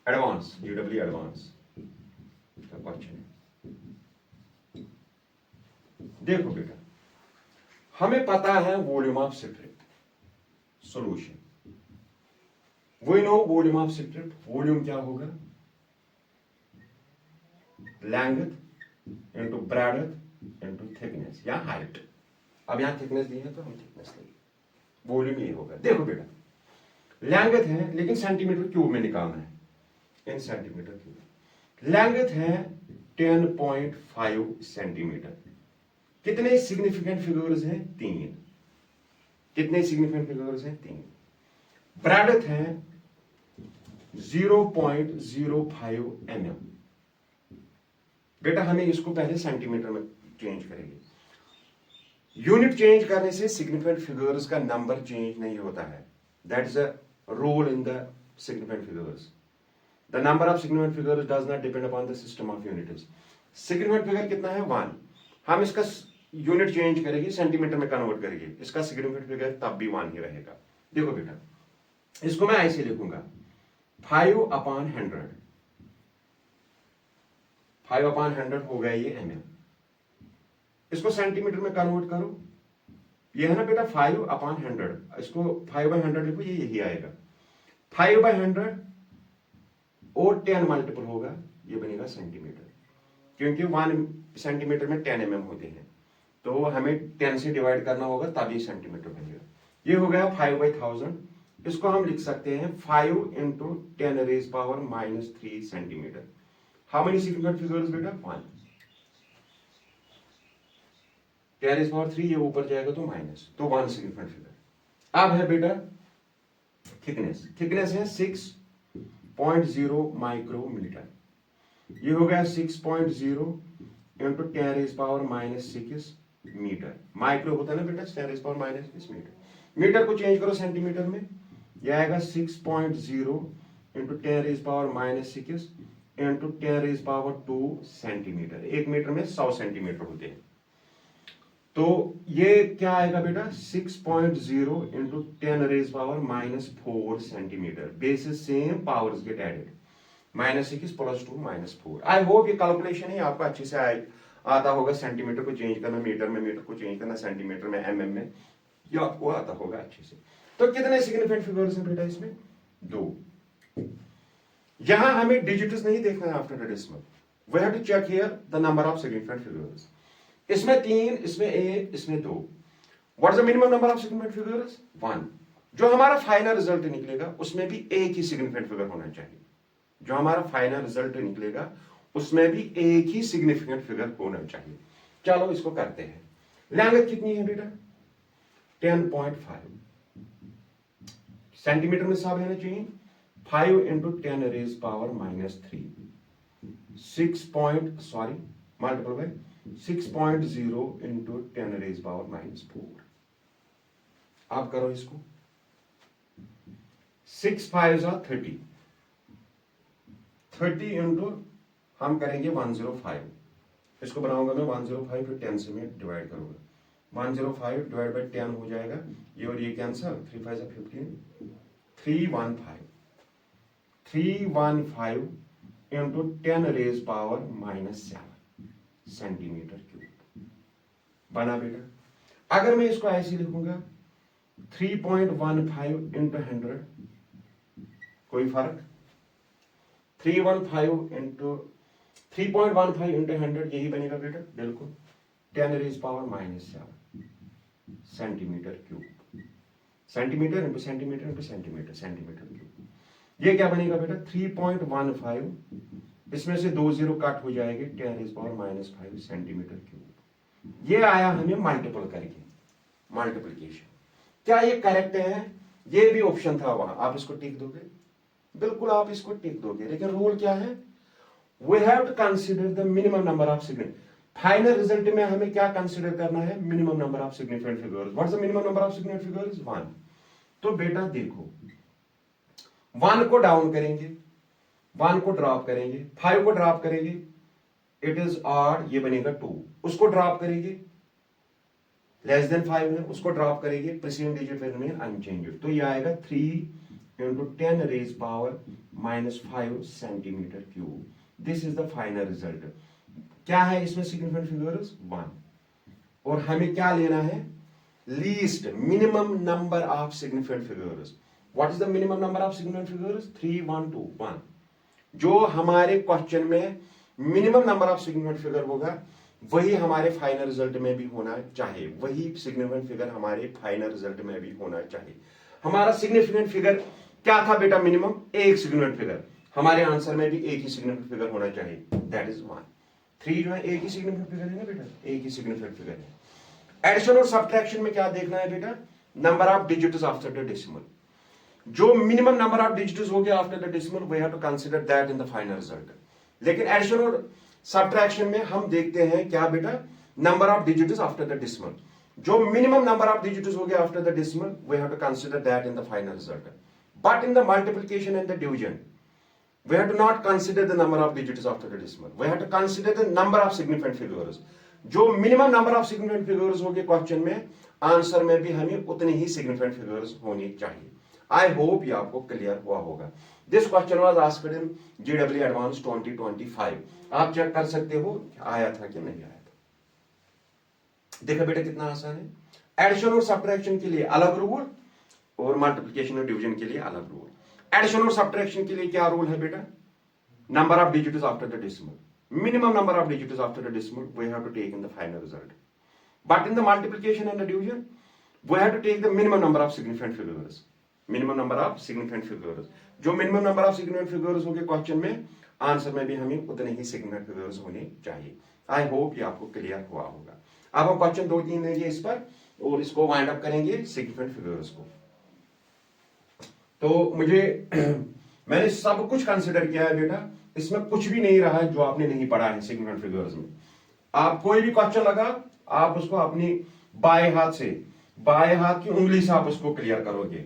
advance, JW advance का question है। देखो बेटा, हमें पता है volume of strip. Solution, we know volume of strip. Volume क्या होगा? Length into breadth into thickness या हाइट। अब यहां थिकनेस दी है तो हम थिकनेस लेंगे, वॉल्यूम ये होगा। देखो बेटा, लेंथ है लेकिन सेंटीमीटर क्यूब में निकालना है, इन सेंटीमीटर क्यूब। लेंथ है 10.5 सेंटीमीटर। कितने सिग्निफिकेंट फिगर्स हैं? 3। कितने सिग्निफिकेंट फिगर्स हैं? 3। ब्रेडथ है 0.05 mm। बेटा हमें इसको पहले सेंटीमीटर में चेंज करेंगे। यूनिट चेंज करने से सिग्निफिकेंट फिगर्स का नंबर चेंज नहीं होता है। That is a rule in the significant figures. The number of significant figures does not depend upon the system of units. Significant figure कितना है? 1। हम इसका यूनिट चेंज करेंगे, सेंटीमीटर में कन्वर्ट करेंगे, इसका सिग्निफिकेंट फिगर तब भी 1 ही रहेगा। देखो बेटा, इसको मैं ऐसे लिखूंगा 5/100। 5/100 हो गया ये mm। इसको सेंटीमीटर में कन्वर्ट करो, ये है ना बेटा 5/100। इसको 5/100 लिखो, ये यही आएगा। 5/100 और 10 मल्टीपल होगा, ये बनेगा सेंटीमीटर, क्योंकि 1 सेंटीमीटर में 10 mm होते हैं, तो हमें 10 से डिवाइड करना होगा तब ये सेंटीमीटर बनेगा। ये हो गया 5/1000। इसको हम लिख सकते हैं 5 × 10⁻³ centimetre. How many significant figures बेटा? 1। 10⁻³ ये ऊपर जाएगा तो माइनस, तो 1 सिग्निफिकेंट फिगर। अब है बेटा थिकनेस। थिकनेस है 6.0 माइक्रोमीटर। ये हो गया 6.0 × 10⁻⁻6 मीटर। माइक्रो होता है ना बेटा 10⁻⁻6 मीटर। मीटर को चेंज करो सेंटीमीटर में, यह आएगा 6.0 × 10⁻⁻6 × 10⁻² सेंटीमीटर। 1 मीटर में 100 सेंटीमीटर होते हैं, तो ये क्या आएगा बेटा? 6.0 × 10⁻⁻4 centimetre. Basis same, powers get added. -6 + 2 -4। I hope ये कैलकुलेशन ही आपको अच्छे से आता होगा। सेंटीमीटर को चेंज करना मीटर में, मीटर को चेंज करना सेंटीमीटर में, mm में, ये आपको आता होगा अच्छे से। तो कितने सिग्निफिकेंट फिगर्स हैं बेटा इसमें? 2। यहां हमें डिजिट्स नहीं देखना है after the decimal. We have to check here the number of significant figures. इसमें 3, इसमें 1, इसमें 2। What is the minimum number of significant figures? 1। जो हमारा फाइनल रिजल्ट निकलेगा उसमें भी एक ही सिग्निफिकेंट फिगर होना चाहिए। जो हमारा फाइनल रिजल्ट निकलेगा उसमें भी एक ही सिग्निफिकेंट फिगर होना चाहिए। चलो इसको करते हैं। लेंथ कितनी है बेटा? 10.5 सेंटीमीटर में सब रहना चाहिए। 5 × 10⁻⁻3 मल्टीपल बाय 6.0 × 10⁻⁻4। आप करो इसको। 6 5 30। 30 इंटू हम करेंगे 105। इसको बनाऊंगा मैं 105, फिर 10 से मैं डिवाइड करूंगा। 105 डिवाइड बाय 10 हो जाएगा, ये और ये कैंसर। 3 5 15। 315 इंटू 10⁻⁻7 सेंटीमीटर क्यूब बना बेटा। अगर मैं इसको ऐसे लिखूंगा 3.15 × 100, कोई फर्क? 3.15 × 100 यही बनेगा बेटा, बिल्कुल 10⁻⁻7 centimetre cube. Centimetre into centimetre into centimetre, centimetre cube. ये क्या बनेगा बेटा? 3.15, इसमें से 2 0 कट हो जाएंगे, 10⁻⁻5 सेंटीमीटर क्यूब। ये आया हमें मल्टीपल करके, मल्टीप्लिकेशन। क्या ये करेक्ट है? ये भी ऑप्शन था वहां, आप इसको टिक दोगे? बिल्कुल आप इसको टिक दोगे, लेकिन रूल क्या है? We have to consider the minimum number of significant. Final result में हमें क्या कंसीडर करना है? Minimum number of significant figures. What is the minimum number of significant figures? 1। तो बेटा देखो, 1 को डाउन करेंगे, 1 को ड्रॉप करेंगे, 5 को ड्रॉप करेंगे, इट इज ऑड, ये बनेगा 2। उसको ड्रॉप करेंगे, लेस देन 5 है, उसको ड्रॉप करेंगे, preceding digit will remain unchanged. तो ये आएगा 3 × 10⁻⁻5 centimetre cube. This is the final result. क्या है इसमें सिग्निफिकेंट फिगर्स? 1। और हमें क्या लेना है? Least minimum number of significant figures. What is the minimum number of significant figures? 3 1 2 1। जो हमारे क्वेश्चन में minimum number of significant figure होगा वही हमारे फाइनल रिजल्ट में भी होना चाहिए। वही सिग्निफिकेंट फिगर हमारे फाइनल रिजल्ट में भी होना चाहिए। हमारा सिग्निफिकेंट फिगर क्या था बेटा? मिनिमम एक सिग्निफिकेंट फिगर। हमारे आंसर में भी एक ही सिग्निफिकेंट फिगर होना चाहिए, दैट इज 1। 3 जो है एक ही सिग्निफिकेंट फिगर है ना बेटा, एक ही सिग्निफिकेंट फिगर है। एडिशन और सब्ट्रैक्शन में क्या देखना है बेटा, number of digits after the decimal. जो मिनिमम नंबर ऑफ डिजिट्स हो गया after the decimal, we have to consider that in the final result. लेकिन एडिशन और सब्ट्रैक्शन में हम देखते हैं क्या बेटा, number of digits after the decimal. जो मिनिमम नंबर ऑफ डिजिट्स हो गया after the decimal, we have to consider that in the final result. But in the multiplication and the division, we have to not consider the number of digits after the decimal. We have to consider the number of significant figures. जो minimum number of significant figures होंगे question में, answer में भी हमें उतनी ही significant figures होनी चाहिए। आई hope ये आपको क्लियर हुआ होगा। This question was asked in JW advance 2025। आप चेक कर सकते हो आया था कि नहीं आया था। देखा बेटा कितना आसान है। एडिशन और सब्ट्रैक्शन के लिए अलग रूल और मल्टीप्लिकेशन और डिवीजन के लिए अलग रूल। एडिशन और सब्ट्रैक्शन के लिए क्या रूल है बेटा, number of digits after the decimal, minimum number of digits after the decimal we have to take in the final result. But in the multiplication and the division, we have to take the minimum number of significant figures. Minimum number of significant figures. जो minimum number of significant figures होंगे question में, answer में भी हमें उतने ही significant figures होने चाहिए। आई hope ये आपको क्लियर हुआ होगा। अब हम क्वेश्चन 2-3 लेंगे इस पर और इसको वाइंड अप करेंगे significant figures को। तो मुझे मैंने सब कुछ कंसिडर किया है बेटा, इसमें कुछ भी नहीं रहा है जो आपने नहीं पढ़ा है सिग्निफिकेंट फिगर्स में। आप कोई भी क्वेश्चन लगा, आप उसको अपनी बाएं हाथ की उंगली से आप उसको क्लियर करोगे।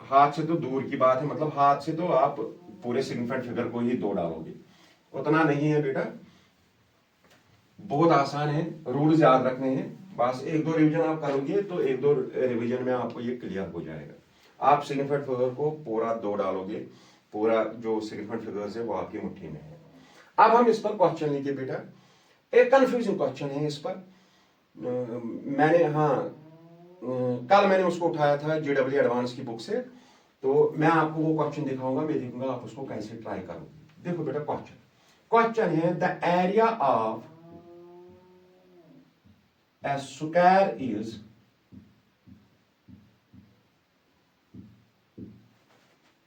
हाथ से तो दूर की बात है, मतलब हाथ से तो आप पूरे सिग्निफिकेंट फिगर को ही 2 डालोगे, उतना नहीं है बेटा, बहुत आसान है। रूल्स याद रखने हैं, बस 1-2 रिवीजन आप करोगे तो 1-2 रिवीजन में आपको ये क्लियर हो जाएगा। आप सिग्निफिकेंट फिगर को पूरा 2 डालोगे, पूरा जो सिग्निफिकेंट फिगर्स है वो आपकी मुट्ठी में है। अब हम इस पर क्वेश्चन लेंगे बेटा। एक कंफ्यूजिंग क्वेश्चन है इस पर, मैंने कल मैंने उसको उठाया था जेडब्ल्यू एडवांस की बुक से, तो मैं आपको वो क्वेश्चन दिखाऊंगा, मैं देखूंगा आप उसको कैसे ट्राई करोगे। देखो बेटा क्वेश्चन है the area of A square is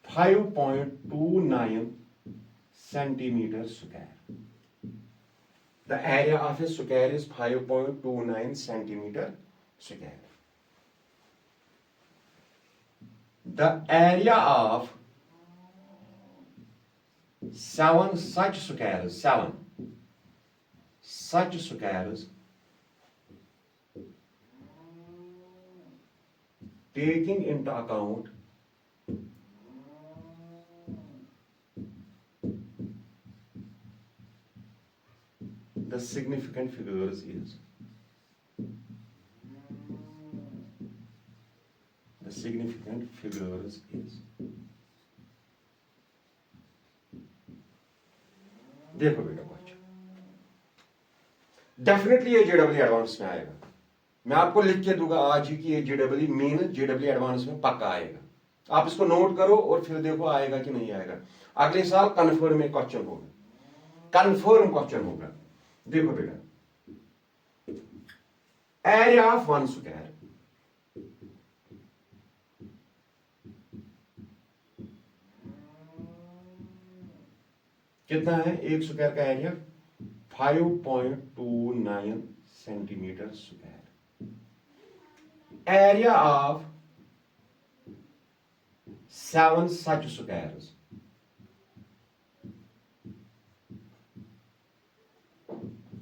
5.29 centimeter square. The area of a square is 5.29 centimeter square. The area of 7 such squares, taking into account the significant figures is देखो बेटा क्वेश्चन डेफिनेटली ये JW advance में आएगा। मैं आपको लिख के दूंगा आज ही कि ये जेडब्ल्यू मेन जेडब्ल्यू एडवांस में पक्का आएगा। आप इसको नोट करो और फिर देखो आएगा कि नहीं आएगा। अगले साल कन्फर्म में क्वेश्चन होगा, कन्फर्म क्वेश्चन होगा। देखो बेटा, एरिया ऑफ 1 स्क्वायर कितना है, एक स्क्वायर का area 5.29 centimetre square. Area of 7 such squares,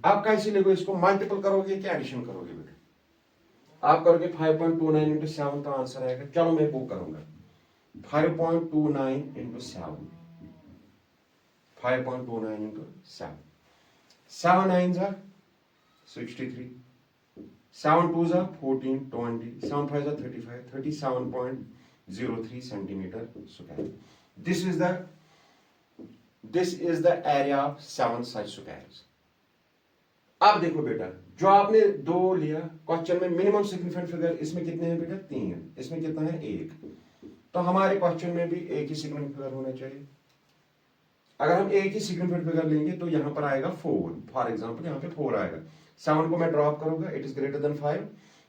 आप कैसे लिखो, इसको मल्टीपल करोगे क्या एडिशन करोगे बेटा? आप करोगे 5.29 इंटू 7 तो आंसर आएगा। चलो मैं वो करूंगा 5.29 इंटू 7, 5.29 इंटू 7, 7 9 जा 63, 7 2 जा 14, 20, 7 5 जा 35, 37.03 centimetre square. This is the area of 7 such squares. अब देखो बेटा, जो आपने 2 लिया क्वेश्चन में, मिनिमम सिग्निफिकेंट फिगर इसमें कितने हैं बेटा, 3, इसमें कितना है 1, तो हमारे क्वेश्चन में भी एक ही सिग्निफिकेंट फिगर होना चाहिए। अगर हम एक ही सिग्निफिकेंट फिगर लेंगे तो यहां पर आएगा 4, फॉर एग्जांपल यहां पे 4 आएगा। 7 को मैं ड्रॉप करूंगा, it is greater than 5,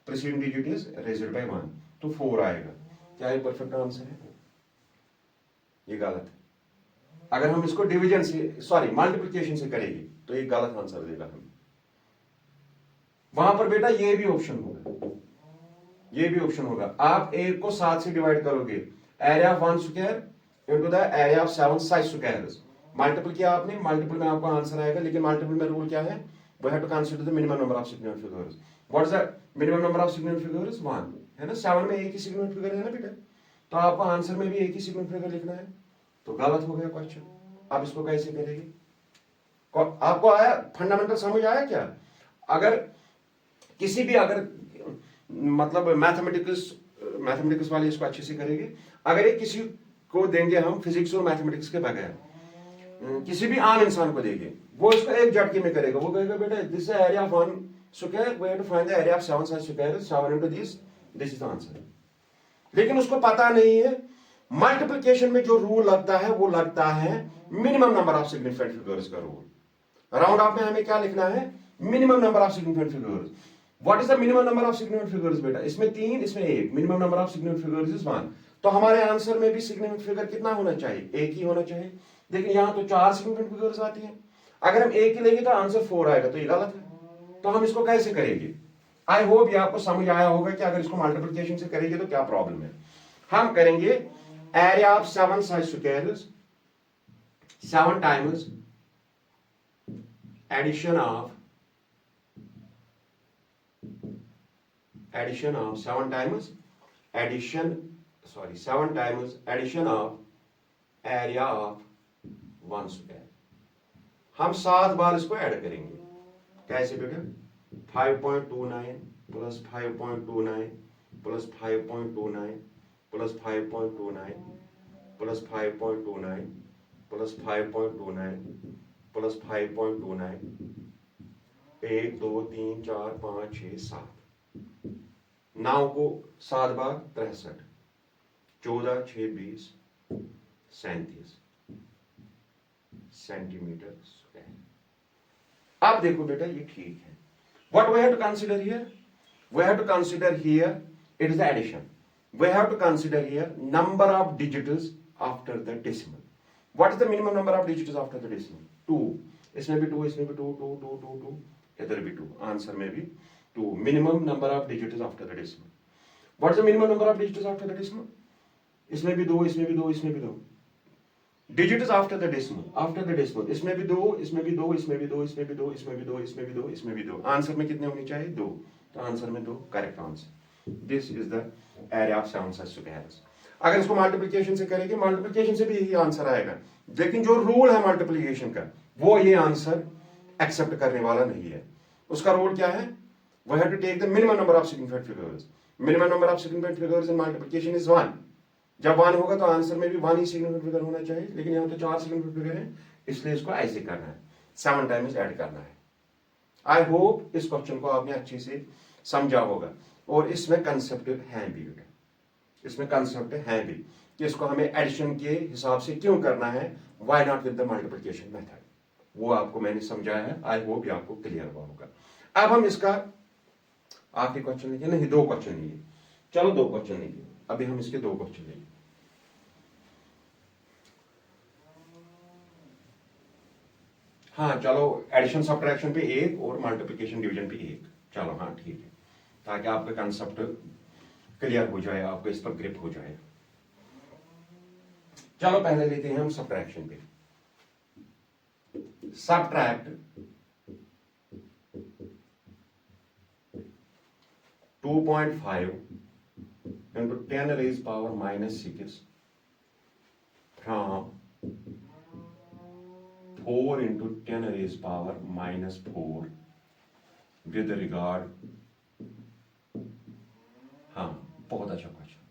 preceding digit is raised by 1, तो 4 आएगा। क्या ये परफेक्ट आंसर है? ये गलत है। अगर हम इसको डिवीजन से, सॉरी मल्टीप्लिकेशन से करेंगे तो ये गलत आंसर देगा हमें। वहां पर बेटा ये भी ऑप्शन होगा, ये भी ऑप्शन होगा। आप 1 को 7 से डिवाइड करोगे, area of 1 square into the area of 7 side squares, multiple किया आपने, मल्टीपल में आपका आंसर आएगा। लेकिन मल्टीपल में रूल क्या है, we have to consider the minimum number of significant figures. What is the minimum number of significant figures? 1 है ना, 7 में एक ही सिग्निफिकेंट फिगर है ना बेटा, तो आपको आंसर में भी एक ही सिग्निफिकेंट फिगर लिखना है, तो गलत हो गया क्वेश्चन। अब इसको कैसे करेंगे? आपको आया, फंडामेंटल समझ आया क्या? अगर किसी भी, अगर मतलब मैथमेटिक्स वाले इसको अच्छे से करेंगे। अगर ये किसी को देंगे हम फिजिक्स और मैथमेटिक्स के बगैर, किसी भी आम इंसान को देंगे, वो इसको एक झटके में करेगा। वो कहेगा बेटा this is area of 1 square, we have to find the area of 7 side square, 7 into this is the answer. लेकिन उसको पता नहीं है मल्टीप्लिकेशन में जो रूल लगता है वो लगता है minimum number of significant figures का रूल। राउंड ऑफ में हमें क्या लिखना है? Minimum number of significant figures. What is the minimum number of significant figures बेटा? इसमें 3, इसमें 1, minimum number of significant figures is 1। तो हमारे आंसर में भी सिग्निफिकेंट फिगर कितना होना चाहिए? 1 ही होना चाहिए। लेकिन यहां तो 4 सिग्निफिकेंट फिगर्स आती हैं। अगर हम 1 ही लेंगे तो आंसर 4 आएगा, तो ये गलत है। तो हम इसको कैसे करेंगे? आई होप ये आपको समझ आया होगा कि अगर इसको मल्टीप्लिकेशन से करेंगे तो क्या प्रॉब्लम है। हम करेंगे area of 7 side squares 7 times addition of 7 times addition of area of 1 square. हम 7 बार इसको ऐड करेंगे। कैसे बेटा? 5.29 plus 5.29 plus 5.29 plus 5.29 plus 5.29 plus 5.29 plus 5.29, 1 2 3 4 5 6 7, 9 को 7 बार 63, 14 6 20 37 सेंटीमीटर स्क्वायर। अब देखो बेटा ये ठीक है। What we have to consider here? We have to consider here it is the addition. We have to consider here number of digits after the decimal. What is the minimum number of digits after the decimal? 2. इसमें भी 2, इसमें भी 2, 2, 2, 2, 2, इधर भी 2, answer में भी 2. Minimum number of digits after the decimal. What is the minimum number of digits after the decimal? इसमें भी 2, इसमें भी 2, इसमें भी 2. Digits after the decimal, इसमें भी 2, इसमें भी 2, इसमें भी 2, इसमें भी 2, इसमें भी 2, इसमें भी 2, इसमें भी 2. आंसर में कितने होने चाहिए? 2. तो आंसर में 2 correct answer. This is the area of 7 side squares. अगर इसको मल्टीप्लिकेशन से करेंगे, मल्टीप्लिकेशन से भी यही आंसर आएगा। लेकिन जो रूल है मल्टीप्लिकेशन का, वो ये आंसर एक्सेप्ट करने वाला नहीं है। उसका रूल क्या है? We have to take the minimum number of significant figures. Minimum number of significant figures in multiplication is 1। जब 1 होगा तो आंसर में भी 1 ही सिग्निफिकेंट फिगर होना चाहिए। लेकिन यहाँ तो 4 सिग्निफिकेंट फिगर है, इसलिए इसको ऐसे करना है, 7 टाइम्स ऐड करना है। आई होप इस क्वेश्चन को आपने अच्छे से समझा होगा। और इसमें कंसेप्ट है भी, इसमें कंसेप्ट है भी कि इसको हमें एडिशन के हिसाब से क्यों करना है, why not with the multiplication method, वो आपको मैंने समझाया है। आई होप ये आपको क्लियर हुआ होगा। अब हम इसका आखिरी क्वेश्चन लिखिए, नहीं 2 क्वेश्चन लिए, चलो 2 क्वेश्चन लिखिए। अभी हम इसके 2 क्वेश्चन लेंगे। हाँ चलो, एडिशन सब्ट्रैक्शन पे 1 और मल्टीप्लिकेशन डिवीजन पे 1। चलो हाँ ठीक है, ताकि आपका कंसेप्ट क्लियर हो जाए, आपको इस पर ग्रिप हो जाए। चलो पहले लेते हैं हम सब्ट्रैक्शन पे। Subtract 2.5 into 10 raised power minus 6 from 4 into 10 raised power minus 4 with regard, हाँ बहुत अच्छा question,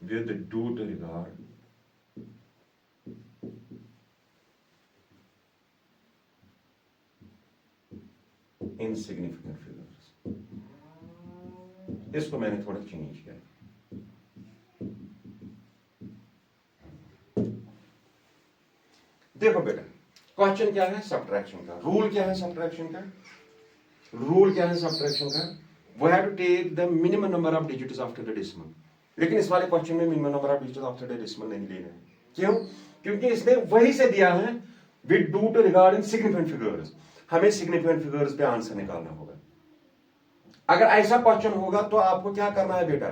with due to regard insignificant figures। इसको मैंने थोड़ा चेंज किया। देखो बेटा, क्वेश्चन क्या है सब्ट्रैक्शन का, रूल क्या है सब्ट्रैक्शन का, रूल क्या है सब्ट्रैक्शन का? We have to take the minimum number of digits after the decimal. लेकिन इस वाले क्वेश्चन में minimum number of digits after the decimal नहीं लेना है। क्यों? क्योंकि इसने वही से दिया है with do to regarding significant figures. हमें सिग्निफिकेंट फिगर्स पे आंसर निकालना होगा। अगर ऐसा क्वेश्चन होगा तो आपको क्या करना है बेटा,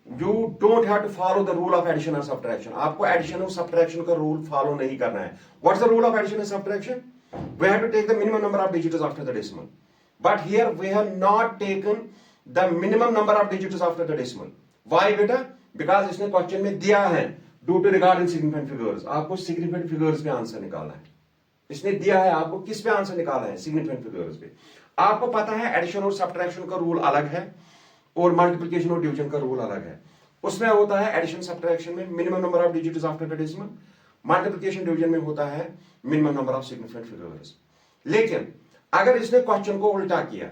you don't have to follow the rule of addition और सब्ट्रैक्शन। आपको एडिशन और सब्ट्रैक्शन का रूल फॉलो नहीं करना है। What's the rule of addition and subtraction? We have to take the minimum number of digits after the decimal, but here we have not taken the minimum number of digits after the decimal. Why बेटा? Because इसने question में दिया है do to regarding significant figures. आपको significant figures पे answer निकालना है। इसने दिया है आपको किस पे आंसर निकालना है? सिग्निफिकेंट फिगर्स पे। आपको पता है एडिशन और सब्ट्रैक्शन का रूल अलग है और मल्टीप्लिकेशन और डिवीजन का रूल अलग है। उसमें होता है एडिशन सब्ट्रैक्शन में minimum number of digits after the decimal, multiplication division में होता है minimum number of significant figures. लेकिन अगर इसने क्वेश्चन को उल्टा किया,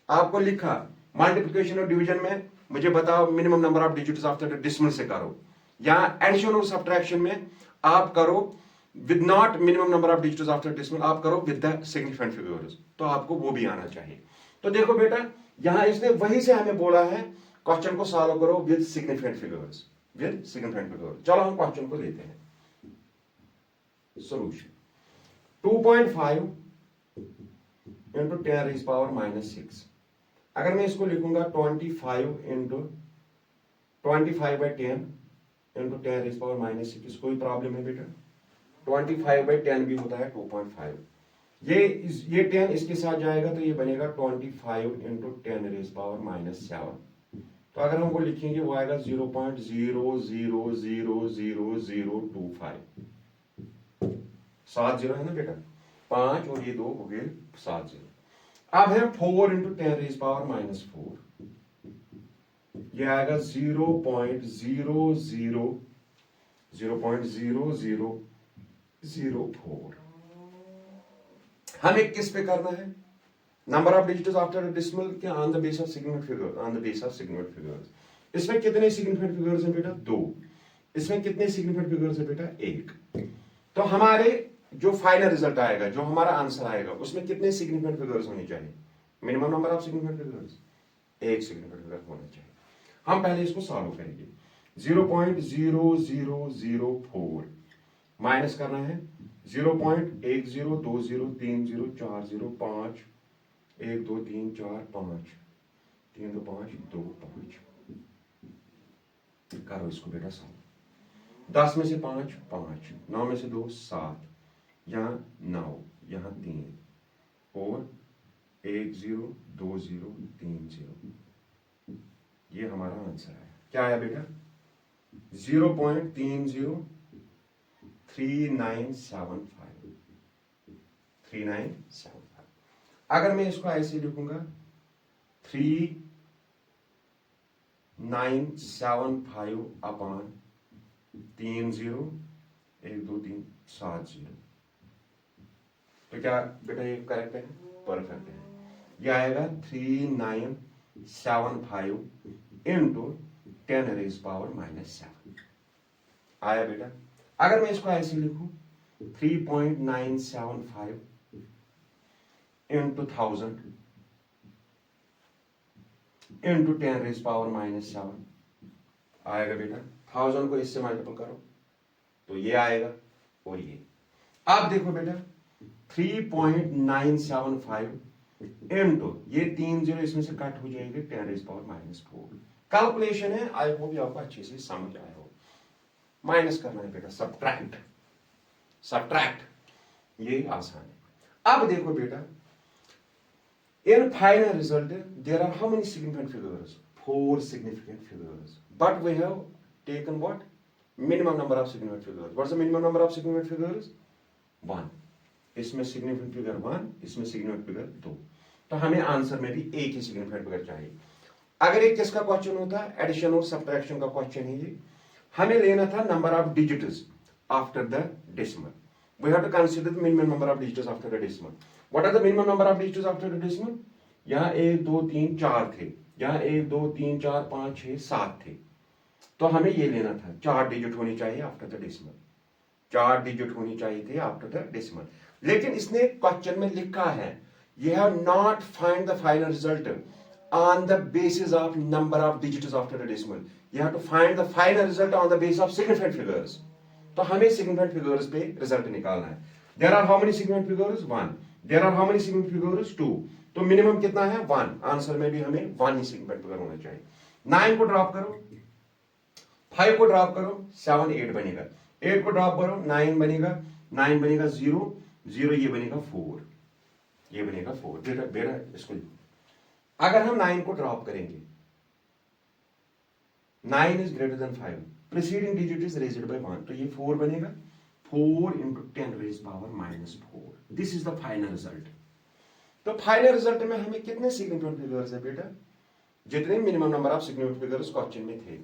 आपको लिखा मल्टीप्लिकेशन और डिवीजन में मुझे बताओ minimum number of digits after the decimal से करो, या एडिशन और सब्ट्रैक्शन में आप करो with not minimum number of digits after decimal, आप करो विद द सिग्निफिकेंट फिगर्स, तो आपको वो भी आना चाहिए। तो देखो बेटा, यहां इसने वही से हमें बोला है क्वेश्चन को सॉल्व करो with significant figures, with significant figures. चलो हम क्वेश्चन को लेते हैं। Solution 2.5 into 10 rays power -6। अगर मैं इसको लिखूंगा 25 इंटू 25/10 इंटू 10 रेज़ पावर -6, कोई प्रॉब्लम है बेटा? 25/10 भी होता है 2.5। ये 10 इसके साथ जाएगा तो ये बनेगा 25 इंटू 10 रेज़ पावर -7। तो अगर हम वो लिखेंगे वो आएगा 0.000025। 7 0 है ना बेटा, 5 और ये 2 हो गए 7 0। अब है 4 इंटू 10 रेज़ पावर -4, ये आएगा 0.0004। हमें किस पे करना है? Number of digits after decimal के on the base of significant figure, on the base of significant figures. इसमें कितने सिग्निफिकेंट फिगर्स हैं बेटा? 2। इसमें कितने सिग्निफिकेंट फिगर्स हैं बेटा? 1। तो हमारे जो फाइनल रिजल्ट आएगा, जो हमारा आंसर आएगा, उसमें कितने सिग्निफिकेंट फिगर्स होने चाहिए? Minimum number of significant figures 1 significant figure होना चाहिए। हम पहले इसको सॉल्व करेंगे। 0.0004 माइनस करना है 0.10203040 1 2 3 4 5 3 2 5 2 5। करो इसको बेटा सॉल्व। 10 में से 5 5, 9 में से 2 7, यहाँ 9, यहाँ 3 और 1 0 2 0 3 0। ये हमारा आंसर है। क्या आया बेटा? 0.303975। अगर मैं इसको ऐसे लिखूंगा 3975 अपॉन 3 0 1 2 3 7 0, तो क्या बेटा ये करेक्ट है? परफेक्ट है। ये आएगा 3975 इंटू 10 रेज़ पावर -7। आया बेटा? अगर मैं इसको ऐसे लिखूं 3.975 इंटू 1000 इंटू 10 रेज़ पावर -7 आएगा बेटा। 1000 को इससे मल्टीपल करो तो ये आएगा और ये। अब देखो बेटा 3.975 इंटू ये 3 0 इसमें से कट हो जाएंगे 10 रेज़ पावर -4। कैलकुलेशन है, आई होप आपको अच्छे से समझ आया हो। माइनस करना है बेटा, सब्ट्रैक्ट, ये आसान है। अब देखो बेटा, in final result there are how many significant figures? 4 significant figures, but we have taken what? Minimum number of significant figures. What's the minimum number of significant figures? 1। इसमें सिग्निफिकेंट फिगर 1, इसमें significant figure 2। तो हमें answer में भी एक ही significant figure चाहिए। अगर एक किसका क्वेश्चन होता, एडिशन और सब्ट्रैक्शन का क्वेश्चन है ये, हमें लेना था number of digits after the decimal. We have to consider the minimum number of digits after the decimal. What are the minimum number of digits after the decimal? यहाँ 1 2 3 4 थे, यहाँ 1 2 3 4 5 6 7 थे। तो हमें ये लेना था 4 डिजिट होनी चाहिए आफ्टर द डेसिमल, 4 डिजिट होनी चाहिए थे आफ्टर द डेसिमल। लेकिन इसने क्वेश्चन में लिखा है you have not find the final result on the basis of number of digits after the decimal. You have to find the final result on the basis of significant figures. तो हमें significant figures पे result निकालना है। There are how many significant figures 1, there are how many significant figures 2, तो minimum कितना है 1, answer में भी हमें 1 ही सिग्निफिकेंट फिगर होना चाहिए। 9 को ड्रॉप करो, 5 को ड्रॉप करो, 7 8 बनेगा, 8 को ड्रॉप करो 9 बनेगा, 9 बनेगा 0 0, ये बनेगा 4, ये बनेगा 4। बेटा बेटा इसको अगर हम 9 को ड्रॉप करेंगे, 9 is greater than 5, preceding digit is raised by 1, तो ये 4 बनेगा, 4 into 10 raised power minus 4, this is the final result. तो फाइनल रिजल्ट में हमें कितने सिग्निफिकेंट फिगर्स है बेटा, जितने minimum number of significant figures question में थे।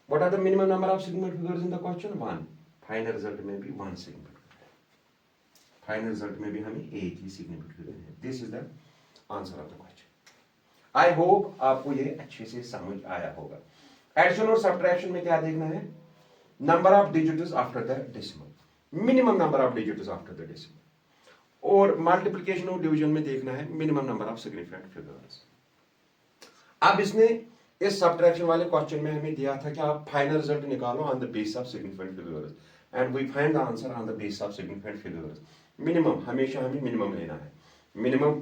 What are the minimum number of significant figures in the question, 1। Final result में भी 1 सिग्निफिकेंट, फाइनल रिजल्ट में भी हमें एक ही सिग्निफिकेंट फिगर है। This is the answer of the question. I hope आपको ये अच्छे से समझ आया होगा। एडिशन और सब्ट्रैक्शन में क्या देखना है, number of digits after the decimal, minimum number of digits after the decimal, और मल्टीप्लिकेशन और डिवीजन में देखना है minimum number of significant figures. अब इसने इस सब्ट्रैक्शन वाले क्वेश्चन में हमें दिया था कि आप फाइनल रिजल्ट निकालो on the base of significant figures, and we find the answer on the base of significant figures. Minimum, हमेशा हमें मिनिमम लेना है, minimum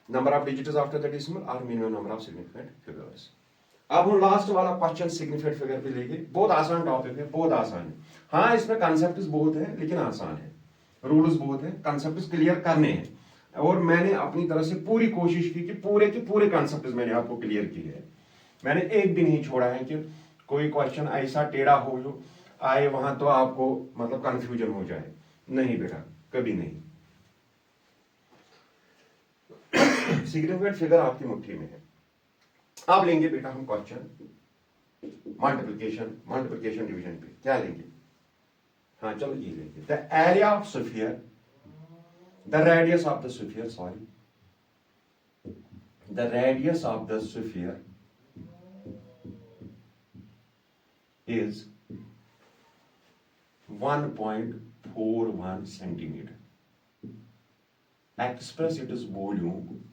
number of digits after the decimal और minimum number of significant figures. अब हम last वाला question significant figure पे लेंगे। बहुत आसान टॉपिक है, बहुत आसान है। हाँ, इसमें कॉन्सेप्ट्स बहुत है लेकिन आसान है, रूल्स बहुत है, कॉन्सेप्ट्स क्लियर करने हैं, और मैंने अपनी तरफ से पूरी कोशिश की कि पूरे के पूरे कॉन्सेप्ट्स मैंने आपको क्लियर किए हैं। मैंने एक भी नहीं छोड़ा है कि कोई क्वेश्चन ऐसा टेढ़ा हो जो आए वहां तो आपको मतलब कंफ्यूजन हो जाए, नहीं बेटा, कभी नहीं। सिग्निफिकेंट फिगर आपकी मुट्ठी में है। अब लेंगे बेटा हम क्वेश्चन मल्टीप्लिकेशन डिवीजन पे। क्या लेंगे, हाँ चलो ये लेंगे। The area of sphere, the radius of the sphere, sorry, the radius of the sphere is 1.41 centimeter. Express its volume,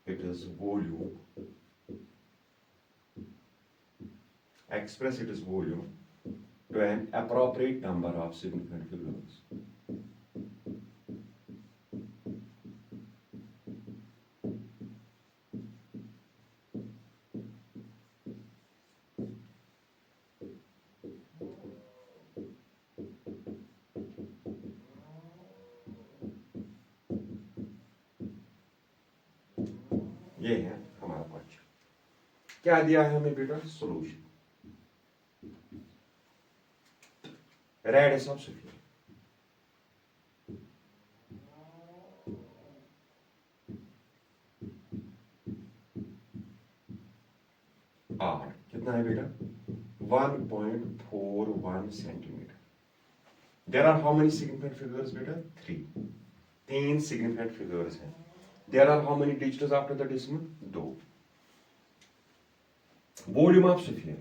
it is volume, express its volume to an appropriate number of significant figures. ये है हमारा question. क्या दिया है हमें बेटा, solution, radius of sphere, r कितना है बेटा, 1.41 centimetre. There are how many significant figures बेटा, 3 सिग्निफिकेंट फिगर्स हैं। There are how many digits after the decimal, 2। Volume of sphere,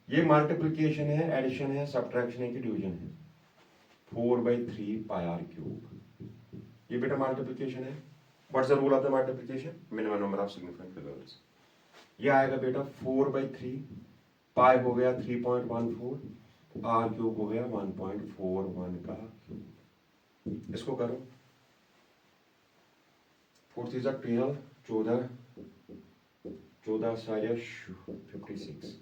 ये मल्टीप्लिकेशन है, एडिशन है, सब्ट्रैक्शन है कि डिवीजन है, 4/3 पाई आर क्यूब, ये बेटा मल्टीप्लिकेशन है। What's the rule of the multiplication, minimum number of significant figures. ये आएगा बेटा 4/3, पाई हो गया 3.14, आर क्यूब हो गया 1.41 का क्यूब। इसको करो, 4 3 12, 14 14 सारे 56,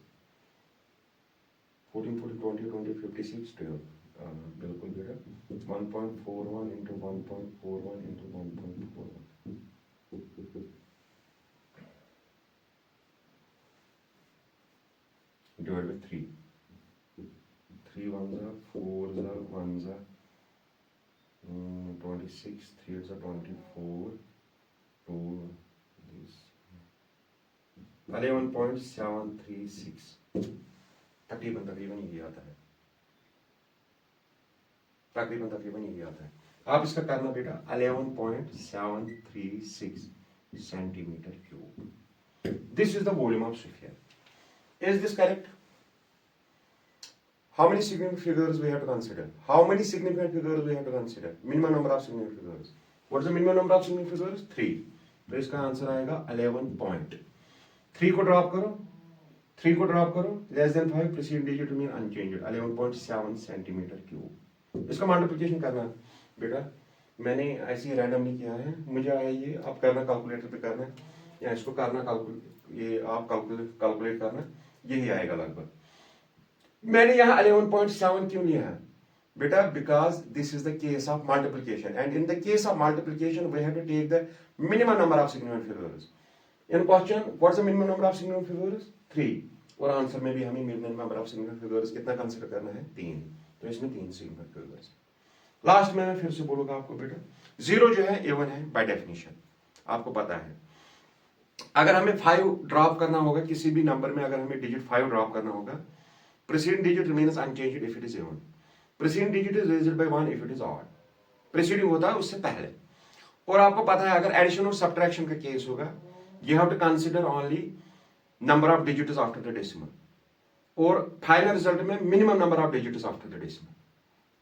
14 40 20 20 56 12, बिल्कुल बेटा 1.41 into 1.41 into 1.41 divided by 3, 3 1s are 4s are 1s are 26, 3 is 24, 2 this 11.736, तकरीबन यही आता है, तकरीबन यही आता है। आप इसका करना बेटा 11.736 centimetre cube. This is the volume of sphere. Is this correct? How many significant figures we have to consider? How many significant figures we have to consider? Minimum number of significant figures. What is the minimum number of significant figures? 3. तो इसका answer आएगा 11 point. 3 को drop करो, 3 को drop करो, less than 5, preceding digit remain unchanged 11.7 centimetre cube. इसका multiplication करना बेटा, मैंने ऐसे ही रैंडमली किया है, मुझे आया ये, आप करना कैलकुलेटर पे करना या इसको करना ये आप कैलकुलेट करना, यही आएगा लगभग। मैंने यहाँ 11.7 क्यों लिया है बेटा? Because this is the case of multiplication, and in the case of multiplication we have to take the minimum number of significant figures. In question what's the minimum number of significant figures? 3, और answer में भी हमें minimum number of significant figures कितना consider करना है? 3, तो इसमें 3 significant figures. Last में मैं फिर से बोलूंगा आपको बेटा, 0 जो है इवन है बाय डेफिनेशन, आपको पता है। अगर हमें 5 ड्रॉप करना होगा किसी भी नंबर में, अगर हमें डिजिट 5 ड्रॉप करना होगा, preceding digit remains unchanged if it is even, preceding digit is raised by 1 if it is odd. Preceding होता है उससे पहले। और आपको पता है अगर एडिशन और सब्ट्रैक्शन का केस होगा, you have to consider only number of digits after the decimal, और फाइनल रिजल्ट में minimum number of digits after the decimal.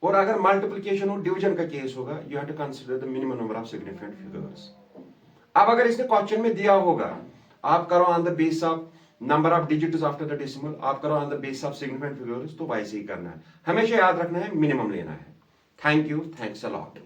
और अगर मल्टीप्लिकेशन और डिवीजन का केस होगा, you have to consider the minimum number of significant figures. अब अगर इसने क्वेश्चन में दिया होगा, आप करो on the base of number of digits after the decimal, आप करो on the base of significant figures, तो वैसे ही करना है। हमेशा याद रखना है मिनिमम लेना है। Thank you, thanks a lot.